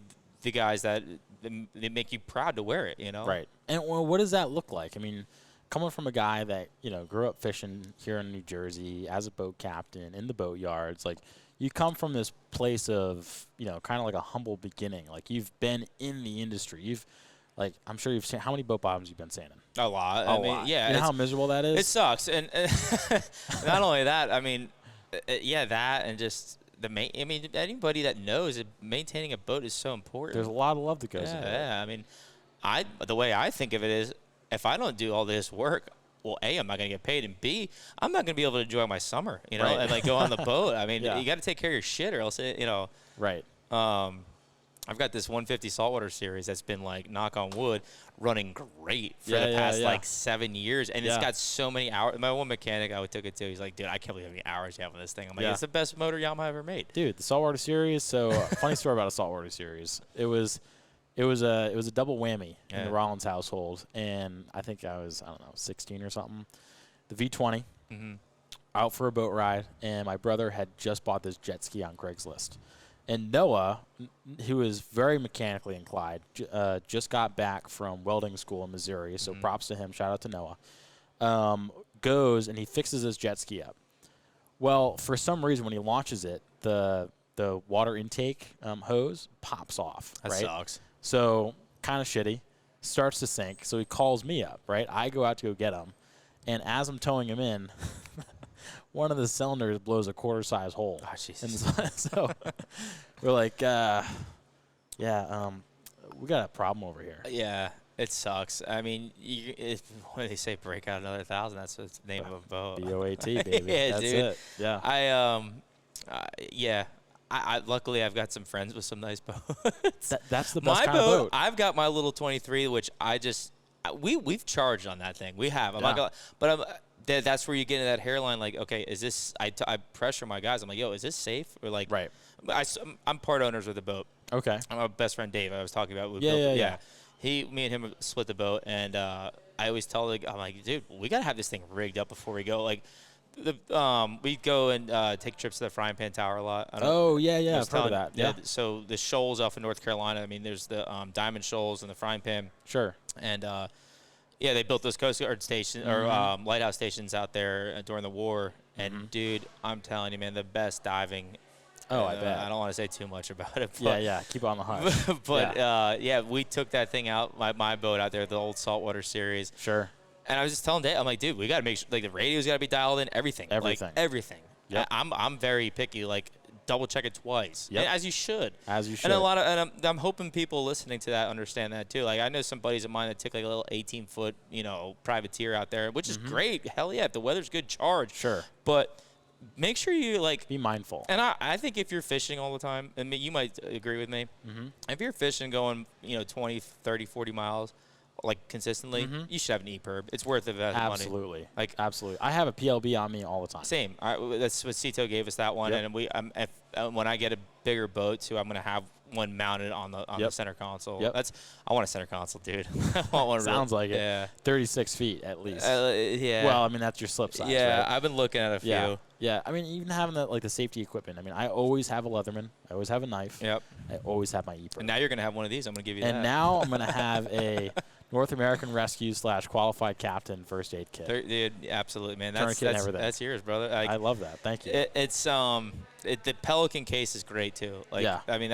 the guys that they make you proud to wear it, Right. And what does that look like? I mean, coming from a guy that, grew up fishing here in New Jersey as a boat captain in the boat yards, like you come from this place of, kind of like a humble beginning. Like you've been in the industry. I'm sure you've seen, how many boat bottoms you've been sailing? A lot. I mean, yeah. You know how miserable that is? It sucks. And not only that, I mean, that and just anybody that knows that maintaining a boat is so important. There's a lot of love that goes into it. Yeah, I mean, the way I think of it is, if I don't do all this work, well, A, I'm not going to get paid, and B, I'm not going to be able to enjoy my summer, right. and like go on the boat. I mean, you got to take care of your shit, or else, Right. I've got this 150 saltwater series that's been like, knock on wood, running great for the past like 7 years, and it's got so many hours. My one mechanic I took it to, he's like, dude, I can't believe how many hours you have on this thing. I'm like, it's the best motor Yamaha ever made. Dude, the saltwater series. So funny story about a saltwater series. It was a double whammy in the Rollins household, and I think I was 16 or something. The V20 out for a boat ride, and my brother had just bought this jet ski on Craigslist. And Noah, who is very mechanically inclined, just got back from welding school in Missouri, so props to him. Shout out to Noah. Goes and he fixes his jet ski up. Well, for some reason, when he launches it, the water intake hose pops off. That sucks. So kind of shitty. Starts to sink. So he calls me up. Right. I go out to go get him, and as I'm towing him in. One of the cylinders blows a quarter-size hole. Oh, Jesus. And so we're like, we got a problem over here. Yeah, it sucks. I mean, what do they say, break out another 1,000? That's the name of a boat. BOAT, baby. Yeah, that's dude. it. Yeah. I luckily I've got some friends with some nice boats. That's the best kind of boat. I've got my little 23, which we've charged on that thing. We have. I'm not gonna, but that's where you get into that hairline. Like, okay, is this? I pressure my guys. I'm like, yo, is this safe? Or like, right. I'm part owners with the boat. Okay. My best friend Dave. I was talking about. Yeah. Me and him split the boat, and I always tell I'm like, dude, we gotta have this thing rigged up before we go. Like, we go and take trips to the Frying Pan Tower a lot. I've heard of that. Yeah. So the shoals off in North Carolina. I mean, there's the Diamond Shoals and the Frying Pan. Sure. And they built those Coast Guard stations or lighthouse stations out there during the war. And dude, I'm telling you, man, the best diving. Oh, I bet. I don't want to say too much about it. But, keep on the hush. But we took that thing out, my boat out there, the old saltwater series. Sure. And I was just telling Dave, I'm like, dude, we got to make sure, like, the radio's got to be dialed in, everything. Everything. Like, everything. Yep. I'm very picky, like, double check it twice. Yep. As you should. As you should. And I'm hoping people listening to that understand that too. Like, I know some buddies of mine that took like a little 18-foot, privateer out there, which is great. Hell yeah, if the weather's good, charge. Sure. But make sure you be mindful. And I think if you're fishing all the time, and you might agree with me, if you're fishing going 20, 30, 40 miles consistently, you should have an e-perb. It's worth it. Absolutely. Money. Absolutely. I have a PLB on me all the time. Same. That's what Cito gave us that one, and when I get a bigger boat too, I'm gonna have one mounted on the center console. I want a center console, dude. I want one. Sounds like it. Yeah. 36 feet at least. Yeah. Well, I mean that's your slip size. Yeah, right? I've been looking at a few. Yeah. Yeah. I mean, even having the safety equipment. I mean, I always have a Leatherman. I always have a knife. Yep. I always have my e-perb. And now you're gonna have one of these. I'm gonna give you that. And now I'm gonna have a North American Rescue / Qualified Captain first aid kit. Dude, absolutely, man. That's yours, brother. I love that. Thank you. The Pelican case is great too. I mean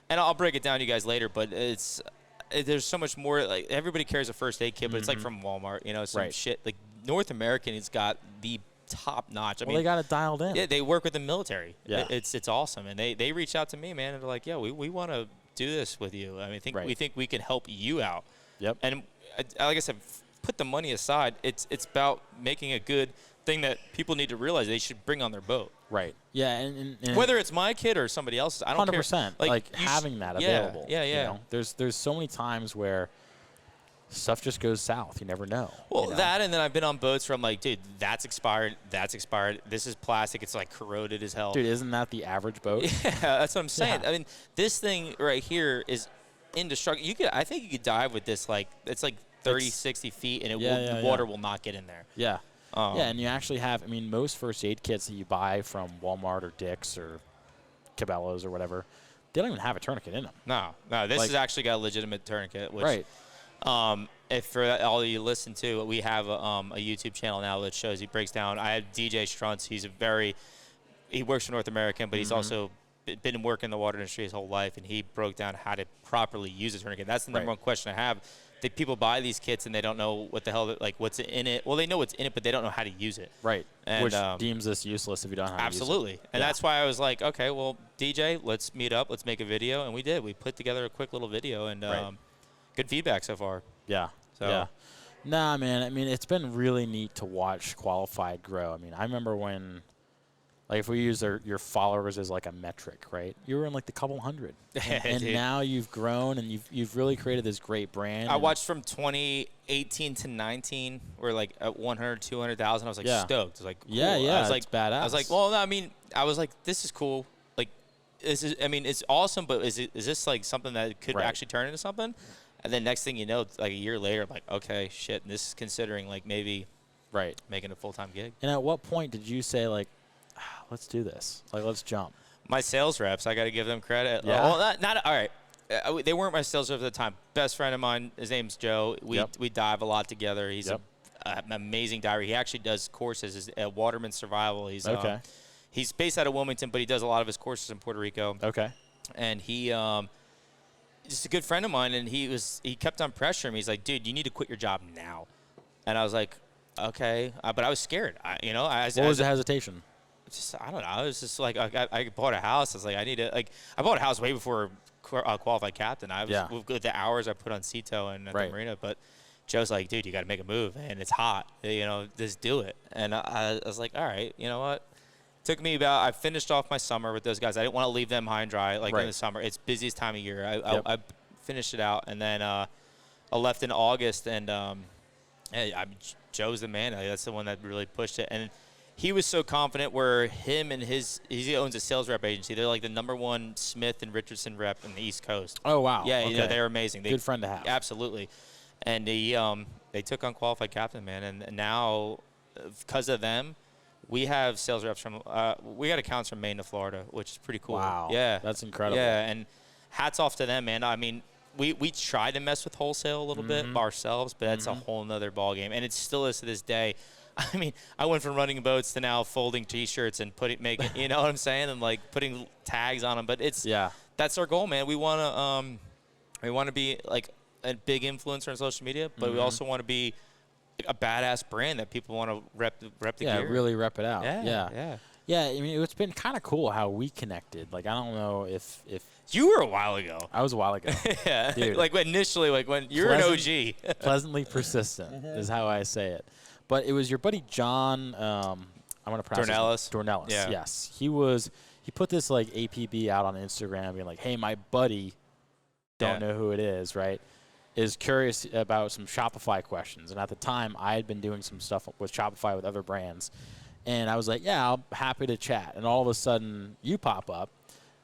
and I'll break it down to you guys later, but there's so much more. Like everybody carries a first aid kit, but it's like from Walmart, some shit. Like North American has got the top notch. I mean, they got it dialed in. Yeah, they work with the military. Yeah. It's awesome, and they reach out to me, man, and they're like, yeah, we want to do this with you. I mean, we think we can help you out. Yep. And like I said, put the money aside. It's about making a good thing that people need to realize they should bring on their boat. Right. Yeah. And whether it's my kid or somebody else's, I don't 100%. care. Like having that available. Yeah. There's so many times where stuff just goes south. You never know. Well, that, and then I've been on boats where I'm like, dude, that's expired. This is plastic. It's corroded as hell. Dude, isn't that the average boat? Yeah, that's what I'm saying. Yeah. I mean, this thing right here is indestructible. I think you could dive with this. It's 30, 60 feet, and the water will not get in there. Yeah. And you actually have, most first aid kits that you buy from Walmart or Dick's or Cabela's or whatever, they don't even have a tourniquet in them. No. This has actually got a legitimate tourniquet. Which, right. If for all of you listen to, we have a YouTube channel now that shows, he breaks down. I have DJ Struntz. He works for North American, but he's also been working in the water industry his whole life, and he broke down how to properly use a tourniquet. That's the number one question I have. That people buy these kits and they don't know what the hell, what's in it. Well, they know what's in it, but they don't know how to use it. Right. And, which deems this useless if you don't know how to use it. Absolutely. And that's why I was like, okay, well, DJ, let's meet up. Let's make a video. And we did. We put together a quick little video, and good feedback so far. Yeah. So. Yeah. Nah, man. It's been really neat to watch Qualified grow. I remember when, if we use your followers as a metric, right? You were in the couple hundred, and now you've grown and you've really created this great brand. I watched from 2018 to 19, where at 100, 200,000. I was stoked. I was cool. Yeah, I was it's badass. I was well, no, I was this is cool. It's awesome, but is this something that could actually turn into something? And then next thing you know, a year later, I'm okay, shit. And this is considering maybe making a full-time gig. And at what point did you say let's do this? Let's jump. My sales reps, I got to give them credit. Yeah. Well, not all right. They weren't my sales reps at the time. Best friend of mine, his name's Joe. We dive a lot together. He's an amazing diver. He actually does courses. He's a waterman survival. He's based out of Wilmington, but he does a lot of his courses in Puerto Rico. Okay. And he just a good friend of mine, and he kept on pressuring me. He's like, dude, you need to quit your job now. And I was like, okay, but I was scared. What was the hesitation? I don't know. I was just I bought a house. I was I bought a house way before Qualified Captain. I was with the hours I put on Cito and at the Marina. But Joe's like, dude, you got to make a move, and it's hot. Just do it. And I was like, all right, you know what? Took me I finished off my summer with those guys. I didn't want to leave them high and dry in the summer. It's busiest time of year. I finished it out, and then I left in August, and Joe's the man. That's the one that really pushed it. And he was so confident where him and he owns a sales rep agency. They're the #1 Smith and Richardson rep in the East Coast. Oh, wow. Yeah, okay. They're amazing. Good friend to have. Absolutely. And they took on Qualified Captain, man. And now, because of them, we have sales reps from we got accounts from Maine to Florida, which is pretty cool. Wow. Yeah. That's incredible. Yeah, and hats off to them, man. We tried to mess with wholesale a little bit ourselves, but that's a whole nother ballgame. And it still is to this day. I went from running boats to now folding T-shirts and making, you know what I'm saying, and putting tags on them. But that's our goal, man. We want to be a big influencer on social media, but we also want to be a badass brand that people want to rep the gear. Yeah, really rep it out. Yeah. Yeah, it's been kind of cool how we connected. I don't know if you were a while ago. I was a while ago. Yeah, dude. Initially, when you're an OG. Pleasantly persistent is how I say it. But it was your buddy John. I'm gonna pronounce Dornelis. Yeah. Yes, he put this like APB out on Instagram, being like, "Hey, my buddy, don't know who it is, right? Is curious about some Shopify questions." And at the time, I had been doing some stuff with Shopify with other brands, and I was like, "Yeah, I'm happy to chat." And all of a sudden, you pop up,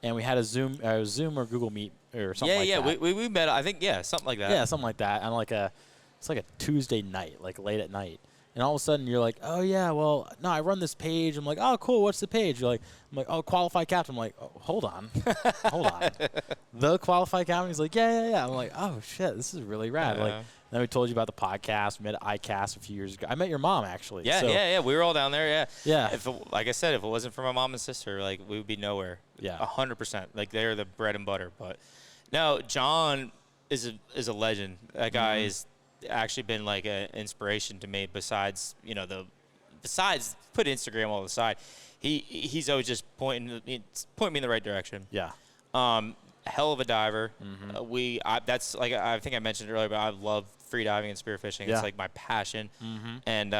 and we had a Zoom or Google Meet or something like that. Yeah, we met. I think something like that. Yeah, something like that. And it's like a Tuesday night, like late at night. And all of a sudden, you're like, "Oh yeah, well, no, I run this page." I'm like, "Oh, cool. What's the page?" I'm like, "Oh, qualified captain." I'm like, "Oh, hold on, hold on." The qualified captain. He's like, "Yeah." I'm like, "Oh shit, this is really rad." Like, then we told you about the podcast. We met at ICAST a few years ago. I met your mom actually. Yeah. We were all down there. Yeah. Like I said, if it wasn't for my mom and sister, like we would be nowhere. Yeah. 100%. Like they're the bread and butter. But no, John is a legend. That guy is actually been like an inspiration to me. Besides put Instagram all aside, he's always just pointing me in the right direction. Yeah. Hell of a diver. That's like I think I mentioned earlier, but I love free diving and spearfishing. Yeah. It's like my passion. And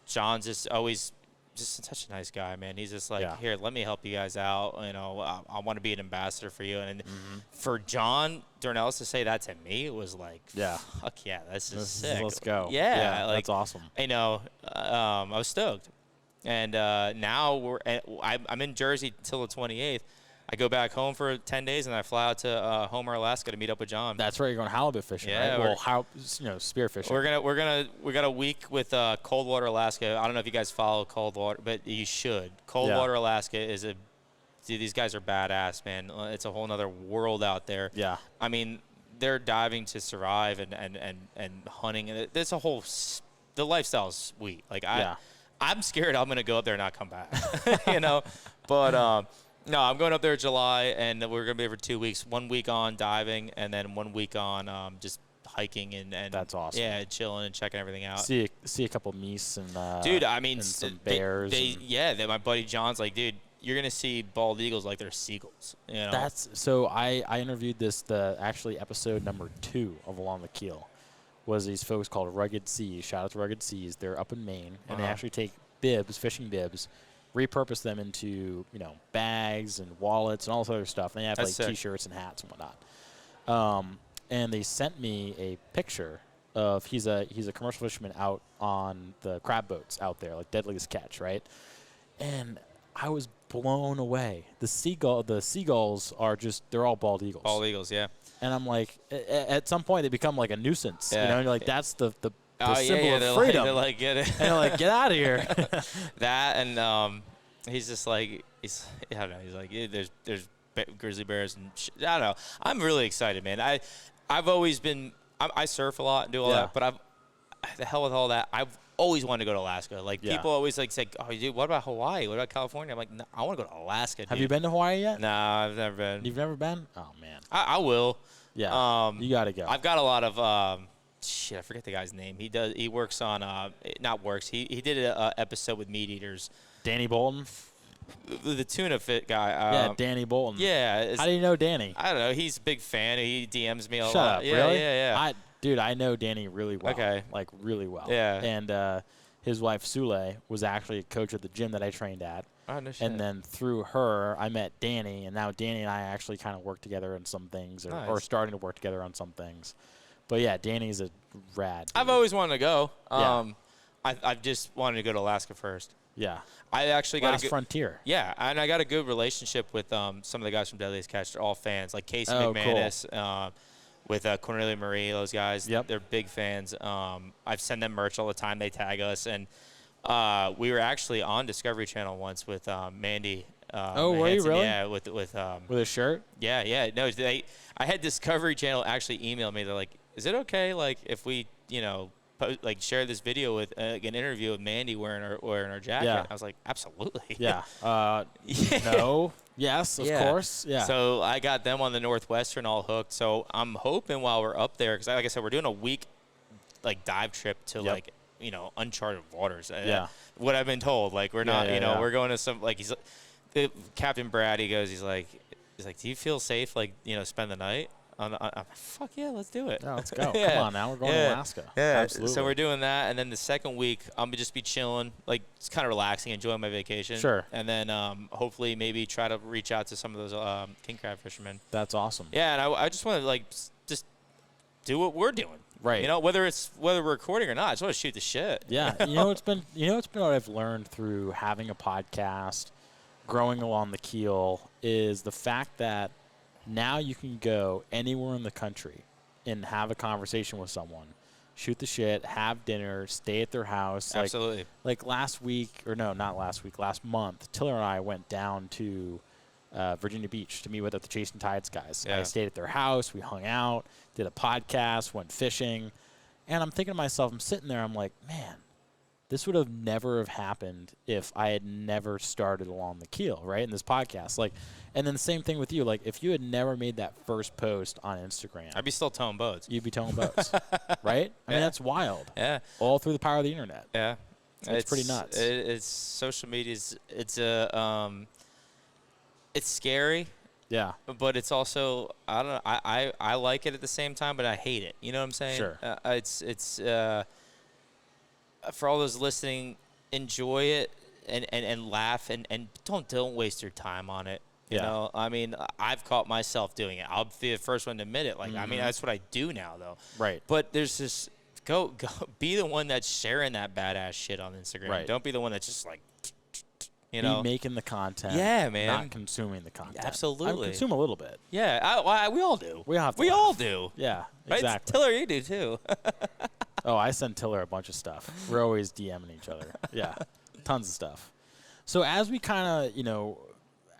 John's just always just such a nice guy, man. He's just like, "Here, let me help you guys out. You know, I want to be an ambassador for you." And for John Dornelis to say that to me, it was like, fuck yeah, this is sick. Let's go. Yeah, like, that's awesome. I know. I was stoked. And now I'm in Jersey till the 28th. I go back home for 10 days, and I fly out to Homer, Alaska to meet up with John. That's right. You're going halibut fishing, right? Well, spear fishing. We got a week with Coldwater, Alaska. I don't know if you guys follow Coldwater, but you should. Coldwater, Alaska is dude, these guys are badass, man. It's a whole nother world out there. Yeah. I mean, they're diving to survive and hunting, and there's a whole the lifestyle's sweet. Like I'm scared I'm gonna go up there and not come back, you know. But no, I'm going up there in July, and we're going to be there for 2 weeks. 1 week on diving, and then 1 week on just hiking and that's awesome. Yeah, chilling and checking everything out. See a couple meese and dude, I mean, and some bears. My buddy John's like, dude, you're going to see bald eagles like they're seagulls. You know? That's so. I interviewed actually episode number 2 of Along the Keel was these folks called Rugged Seas. Shout out to Rugged Seas. They're up in Maine, and they actually take fishing bibs, repurpose them into bags and wallets and all this other stuff. And they have like T-shirts and hats and whatnot. And they sent me a picture of he's a commercial fisherman out on the crab boats out there, like Deadliest Catch, right? And I was blown away. The seagulls are they're all bald eagles. Bald eagles, yeah. And I'm like, at some point they become like a nuisance. Yeah. And you're like, that's the symbol of they're freedom. They're like, get it. And they're like, get out of here. That and he's just like I don't know. He's like, there's grizzly bears and I don't know. I'm really excited, man. I've always been I surf a lot and do all that, but the hell with all that. I've always wanted to go to Alaska. Like people always like say, "Oh, dude, what about Hawaii? What about California?" I'm like, no, I want to go to Alaska. Dude. Have you been to Hawaii yet? Nah, I've never been. You've never been? Oh man. I will. Yeah. You got to go. I've got a lot of I forget the guy's name. He works on not works. He did an episode with meat eaters. Danny Bolton. The tuna fit guy. Yeah, Danny Bolton. Yeah. How do you know Danny? I don't know. He's a big fan. He DMs me a lot. Shut up, yeah, really? Yeah. Dude, I know Danny really well. Okay. Like, really well. Yeah. And his wife, Sule, was actually a coach at the gym that I trained at. Oh, no shit. And then through her, I met Danny, and now Danny and I actually kind of work together on some things, or starting to work together on some things. But, yeah, Danny's a rad dude. I've always wanted to go. Yeah. I've just wanted to go to Alaska first. Yeah. I actually got Last frontier. Yeah, and I got a good relationship with some of the guys from Deadliest Catch. They're all fans, like Casey McManus, cool. with Cornelia Marie, those guys. Yep. They're big fans. I've sent them merch all the time. They tag us. And we were actually on Discovery Channel once with Mandy. Were you really? Yeah, with a shirt? Yeah. No, I had Discovery Channel actually email me. They're like, is it okay, like, if we, share this video with an interview with Mandy wearing our jacket? Yeah. I was like, absolutely. Yeah. No. Yes, of course. Yeah. So I got them on the Northwestern all hooked. So I'm hoping while we're up there, because like I said, we're doing a week dive trip to uncharted waters. Yeah. What I've been told, like we're not, we're going to some Captain Brad. He's like, do you feel safe? Spend the night. Fuck yeah, let's do it. Yeah, let's go. Come on now, we're going to Alaska. Yeah, absolutely. So we're doing that, and then the second week I'm gonna just be chilling, like it's kind of relaxing, enjoying my vacation. Sure. And then hopefully maybe try to reach out to some of those king crab fishermen. That's awesome. Yeah, and I just want to like just do what we're doing. Right. You know, whether we're recording or not, I just want to shoot the shit. Yeah. You know it's been what I've learned through having a podcast, growing Along the Keel, is the fact that now you can go anywhere in the country and have a conversation with someone, shoot the shit, have dinner, stay at their house. Absolutely. Like last month, Tiller and I went down to Virginia Beach to meet with the Chasing Tides guys. Yeah. I stayed at their house. We hung out, did a podcast, went fishing. And I'm thinking to myself, I'm sitting there, I'm like, man, this would have never have happened if I had never started Along the Keel, right, in this podcast. Like, and then the same thing with you. Like, if you had never made that first post on Instagram, I'd be still towing boats. You'd be towing boats, right? I mean, that's wild. Yeah. All through the power of the internet. Yeah. It's pretty nuts. It's social media. It's scary. Yeah. But it's also, I don't know, I like it at the same time, but I hate it. You know what I'm saying? Sure. It's for all those listening, enjoy it and laugh and don't waste your time on it. You know, I mean, I've caught myself doing it. I'll be the first one to admit it. Like, I mean, that's what I do now, though. Right. But there's this, go be the one that's sharing that badass shit on Instagram. Right. Don't be the one that's just like, you be know, making the content. Yeah, man. Not consuming the content. Absolutely. I consume a little bit. Yeah, we all do. We have to We laugh. all do. Yeah, Right? exactly. Tiller, you do too. Oh, I send Tiller a bunch of stuff. We're always DMing each other. Yeah, tons of stuff. So as we kind of, you know,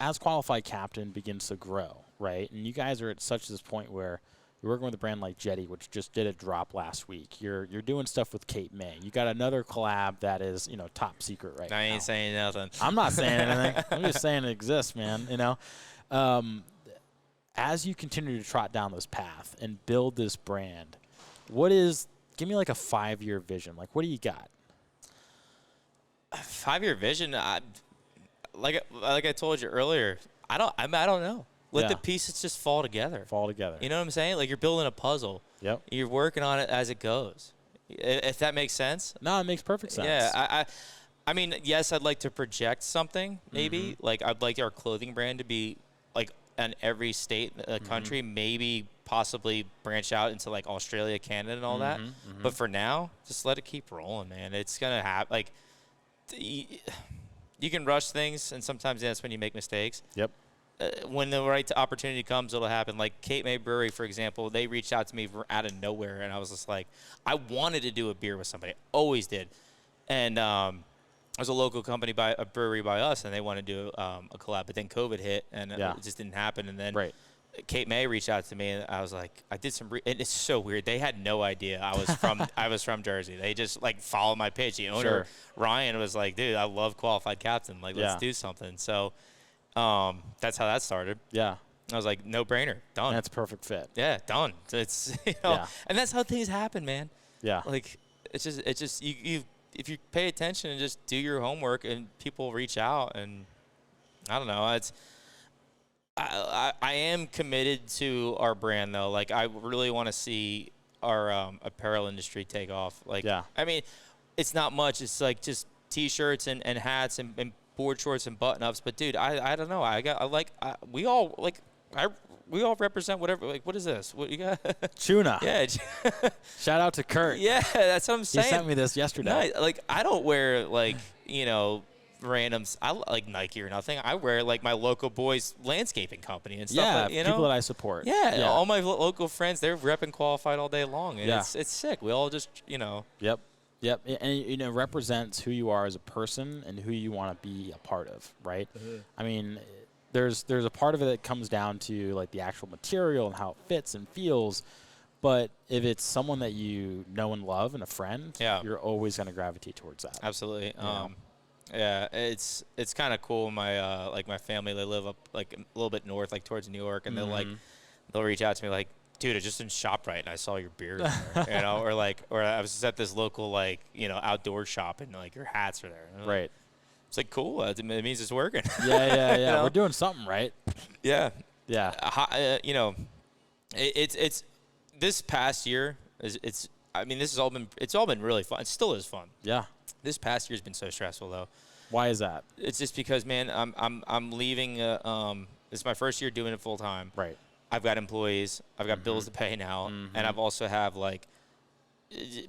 as Qualified Captain begins to grow, right, and you guys are at such this point where you're working with a brand like Jetty, which just did a drop last week. You're doing stuff with Cape May. You got another collab that is, you know, top secret right now. I ain't saying nothing. I'm not saying anything. I'm just saying it exists, man. You know, as you continue to trot down this path and build this brand, give me like a 5-year vision. Like, what do you got? A 5-year vision. Like I told you earlier, I don't know. Let the pieces just fall together. You know what I'm saying? Like, you're building a puzzle. Yep. You're working on it as it goes. If that makes sense. No, it makes perfect sense. Yeah. I mean, yes, I'd like to project something, maybe. Like, I'd like our clothing brand to be, like, in every state in the country, maybe possibly branch out into, like, Australia, Canada, and all that. But for now, just let it keep rolling, man. It's going to happen. Like, you can rush things, and sometimes that's when you make mistakes. Yep. When the right opportunity comes, it'll happen. Like Cape May Brewery, for example, they reached out to me out of nowhere, and I was just like, I wanted to do a beer with somebody. Always did. And it was a local company, a brewery by us, and they wanted to do a collab. But then COVID hit, and it just didn't happen. And then Cape May reached out to me, and I was like, I did some. And it's so weird. They had no idea I was from Jersey. They just like followed my page. The owner Ryan was like, dude, I love Qualified Captain. Like, let's do something. So that's how that started. Yeah. I was like, no brainer, done. That's a perfect fit. Yeah, done. It's and that's how things happen, man. Yeah. Like it's just you if you pay attention and just do your homework, and people reach out, and I don't know. I am committed to our brand though. Like, I really want to see our apparel industry take off. Like, I mean, it's not much. It's like just T-shirts and hats and board shorts and button-ups. But dude, I don't know. We all represent whatever. Like, what is this? What you got? Tuna. Yeah. Shout out to Kurt. Yeah, that's what I'm saying. He sent me this yesterday. No, like, I don't wear like randoms. I like Nike or nothing. I wear like my local boys landscaping company and stuff. Yeah, people that I support. Yeah, all my local friends, they're repping Qualified all day long. And it's sick. We all just Yep. And it represents who you are as a person and who you want to be a part of, right? I mean, there's a part of it that comes down to like the actual material and how it fits and feels. But if it's someone that you know and love and a friend, you're always going to gravitate towards that. Absolutely. Yeah, it's kind of cool. My my family, they live up like a little bit north, like towards New York, and they'll reach out to me like, dude, I just in ShopRite and I saw your beard there, or I was just at this local outdoor shop and like your hats are there. Right. It's like cool. It means it's working. Yeah. We're doing something right. Yeah. It's this past year I mean, it's all been really fun. It still is fun. Yeah. This past year's been so stressful though. Why is that? It's just because, man, I'm leaving. It's my first year doing it full time. Right. I've got employees. I've got bills to pay now, and I've also have like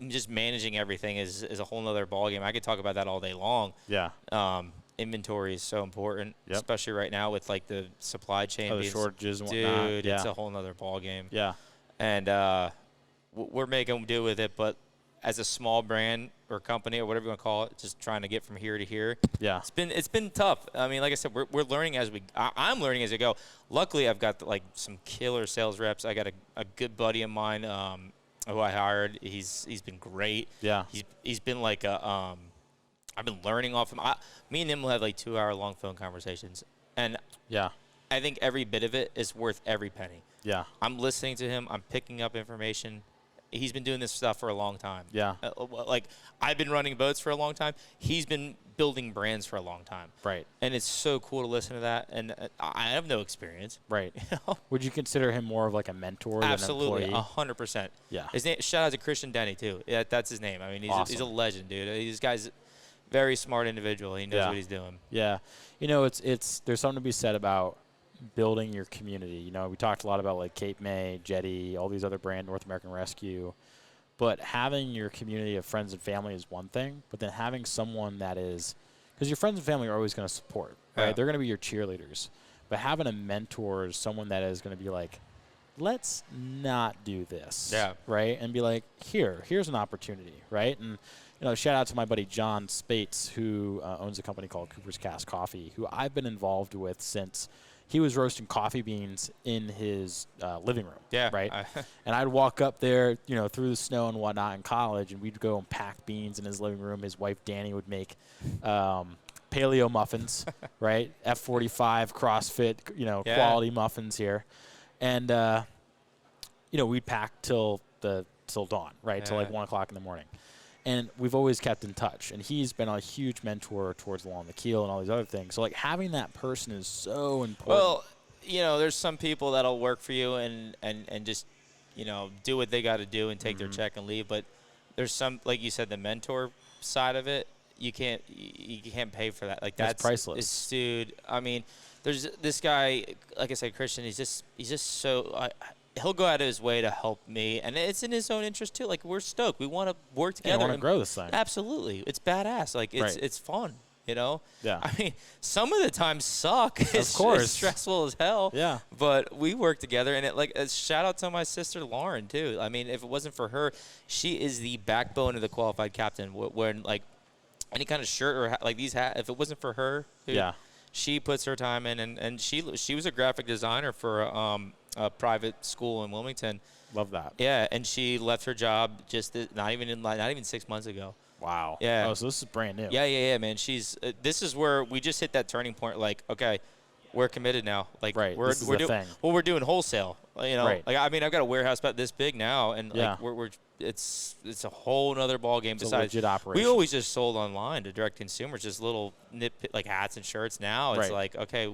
just managing everything is a whole nother ballgame. I could talk about that all day long. Yeah. Inventory is so important, especially right now with like the supply chain the shortages and whatnot. Dude, it's a whole nother ballgame. Yeah. And we're making do with it, but as a small brand or company or whatever you want to call it, just trying to get from here to here. Yeah. It's been tough. I mean, like I said, we're learning as I'm learning as I go. Luckily, I've got like some killer sales reps. I got a good buddy of mine who I hired. He's been great. Yeah. He's been like I've been learning off him. Me and him will have like 2-hour-long phone conversations, and I think every bit of it is worth every penny. Yeah. I'm listening to him. I'm picking up information. He's been doing this stuff for a long time. Yeah. Like, I've been running boats for a long time. He's been building brands for a long time. Right. And it's so cool to listen to that. And I have no experience. Right. You know? Would you consider him more of like a mentor Absolutely, than an employee? 100%. Yeah. His name, shout out to Christian Denny, too. Yeah, that's his name. I mean, he's a legend, dude. This guy's very smart individual. He knows what he's doing. Yeah. You know, there's something to be said about building your community. You know, we talked a lot about like Cape May, Jetty, all these other brand, North American Rescue. But having your community of friends and family is one thing, but then having someone that is, because your friends and family are always going to support, right? Yeah. They're going to be your cheerleaders. But having a mentor is someone that is going to be like, let's not do this. Yeah. Right? And be like, here's an opportunity, right? And, you know, shout out to my buddy John Spates, who owns a company called Cooper's Cast Coffee, who I've been involved with since he was roasting coffee beans in his living room. Yeah. Right? And I'd walk up there, you know, through the snow and whatnot in college, and we'd go and pack beans in his living room. His wife, Danny, would make paleo muffins, right? F45 CrossFit, you know, quality muffins here. And, you know, we'd pack till dawn, right? Till like 1 o'clock in the morning. And we've always kept in touch. And he's been a huge mentor towards Along the Keel and all these other things. So, like, having that person is so important. Well, you know, there's some people that'll work for you and just, you know, do what they got to do and take their check and leave. But there's some, like you said, the mentor side of it, you can't pay for that. Like, that's priceless. Dude, I mean, there's this guy, like I said, Christian, he's just so he'll go out of his way to help me, and it's in his own interest too. Like, we're stoked. We want to work together. We want to grow this thing. Absolutely, it's badass. Like, it's fun. You know. Yeah. I mean, some of the times suck. Of course, it's stressful as hell. Yeah. But we work together, and shout out to my sister Lauren too. I mean, if it wasn't for her, she is the backbone of the qualified captain. When like any kind of shirt or like these hats, if it wasn't for her, dude, she puts her time in, and she was a graphic designer for a private school in Wilmington. Love that. Yeah, and she left her job just not even 6 months ago. Wow. Yeah. Oh, so this is brand new. Yeah, man. She's this is where we just hit that turning point. Like, okay, we're committed now. Like, we're doing wholesale. You know, like, I mean, I've got a warehouse about this big now, and like it's a whole nother ball game. Besides, a legit operation. We always just sold online to direct consumers, just little like hats and shirts. Now it's like, okay,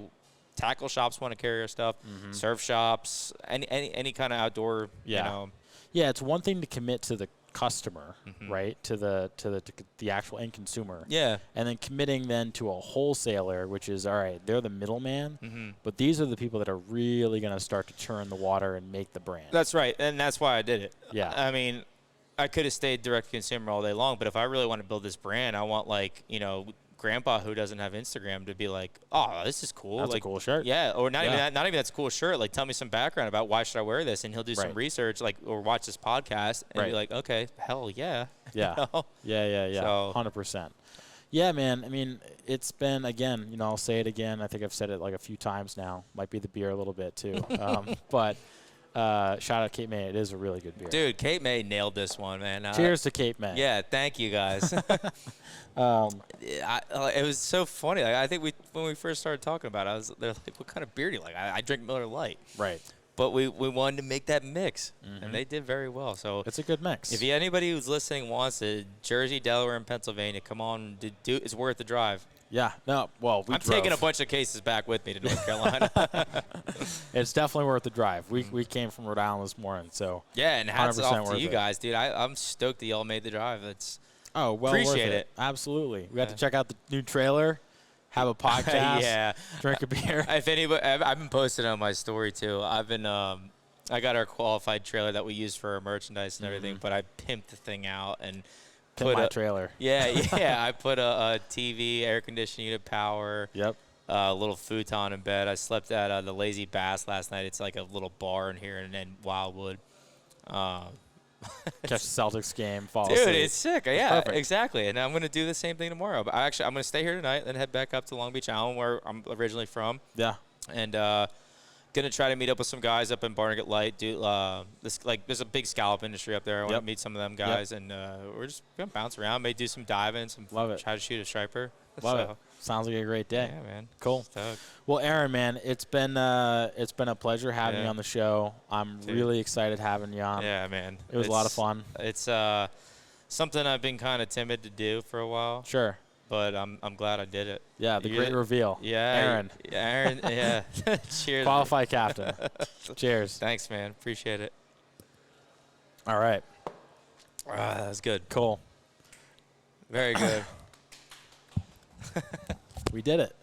tackle shops want to carry our stuff, surf shops, any kind of outdoor. You know. Yeah, it's one thing to commit to the customer, right, to the actual end consumer. Yeah. And then committing then to a wholesaler, which is, all right, they're the middleman, but these are the people that are really going to start to churn the water and make the brand. That's right, and that's why I did it. Yeah. I mean, I could have stayed direct consumer all day long, but if I really want to build this brand, I want, like, you know, grandpa who doesn't have Instagram to be like, oh, this is cool. That's like, a cool shirt. Yeah, or not even that's a cool shirt. Like, tell me some background about why should I wear this, and he'll do some research, like, or watch this podcast and be like, okay, hell yeah. Yeah. You know? Yeah. So, 100%. Yeah, man. I mean, it's been, again, you know, I'll say it again. I think I've said it like a few times now. Might be the beer a little bit too. But shout out Cape May. It is a really good beer. Dude, Cape May nailed this one, man. Cheers to Cape May. Yeah, thank you guys. It was so funny. Like, I think when we first started talking about it, they're like, what kind of beer do you like? I drink Miller Lite. Right. but we wanted to make that mix, and they did very well. So it's a good mix. If anybody who's listening wants it, Jersey, Delaware, and Pennsylvania, come on, it's worth the drive. Yeah, no, well, I'm taking a bunch of cases back with me to North Carolina. It's definitely worth the drive. We came from Rhode Island this morning, so yeah, and hats off to you it. guys, dude. I'm stoked that y'all made the drive. Well appreciate worth it. Absolutely. We got to check out the new trailer, have a podcast, drink a beer. If anybody, I've been posting on my story too. I've been I got our qualified trailer that we use for our merchandise and everything, but I pimped the thing out and put my trailer. Yeah, I put a TV, air conditioning unit, power. Yep. A little futon in bed. I slept at the Lazy Bass last night. It's like a little bar in here in Wildwood. Catch the Celtics game, fall Dude, asleep. it's sick. Yeah, exactly. And I'm going to do the same thing tomorrow. But I'm going to stay here tonight, then head back up to Long Beach Island, where I'm originally from. Yeah. And going to try to meet up with some guys up in Barnegat Light. There's a big scallop industry up there. I want to meet some of them guys, and we're just going to bounce around. May do some diving, Love it. Try to shoot a striper. Love it. Sounds like a great day. Yeah, man. Cool. Stoked. Well, Aaron, man, it's been a pleasure having you on the show. I'm really excited having you on. Yeah, man. It was a lot of fun. It's something I've been kind of timid to do for a while. Sure. But I'm glad I did it. Yeah, the great reveal. Yeah, Aaron. Yeah. Cheers. Qualified captain. Cheers. Thanks, man. Appreciate it. All right. That was good. Cool. Very good. We did it.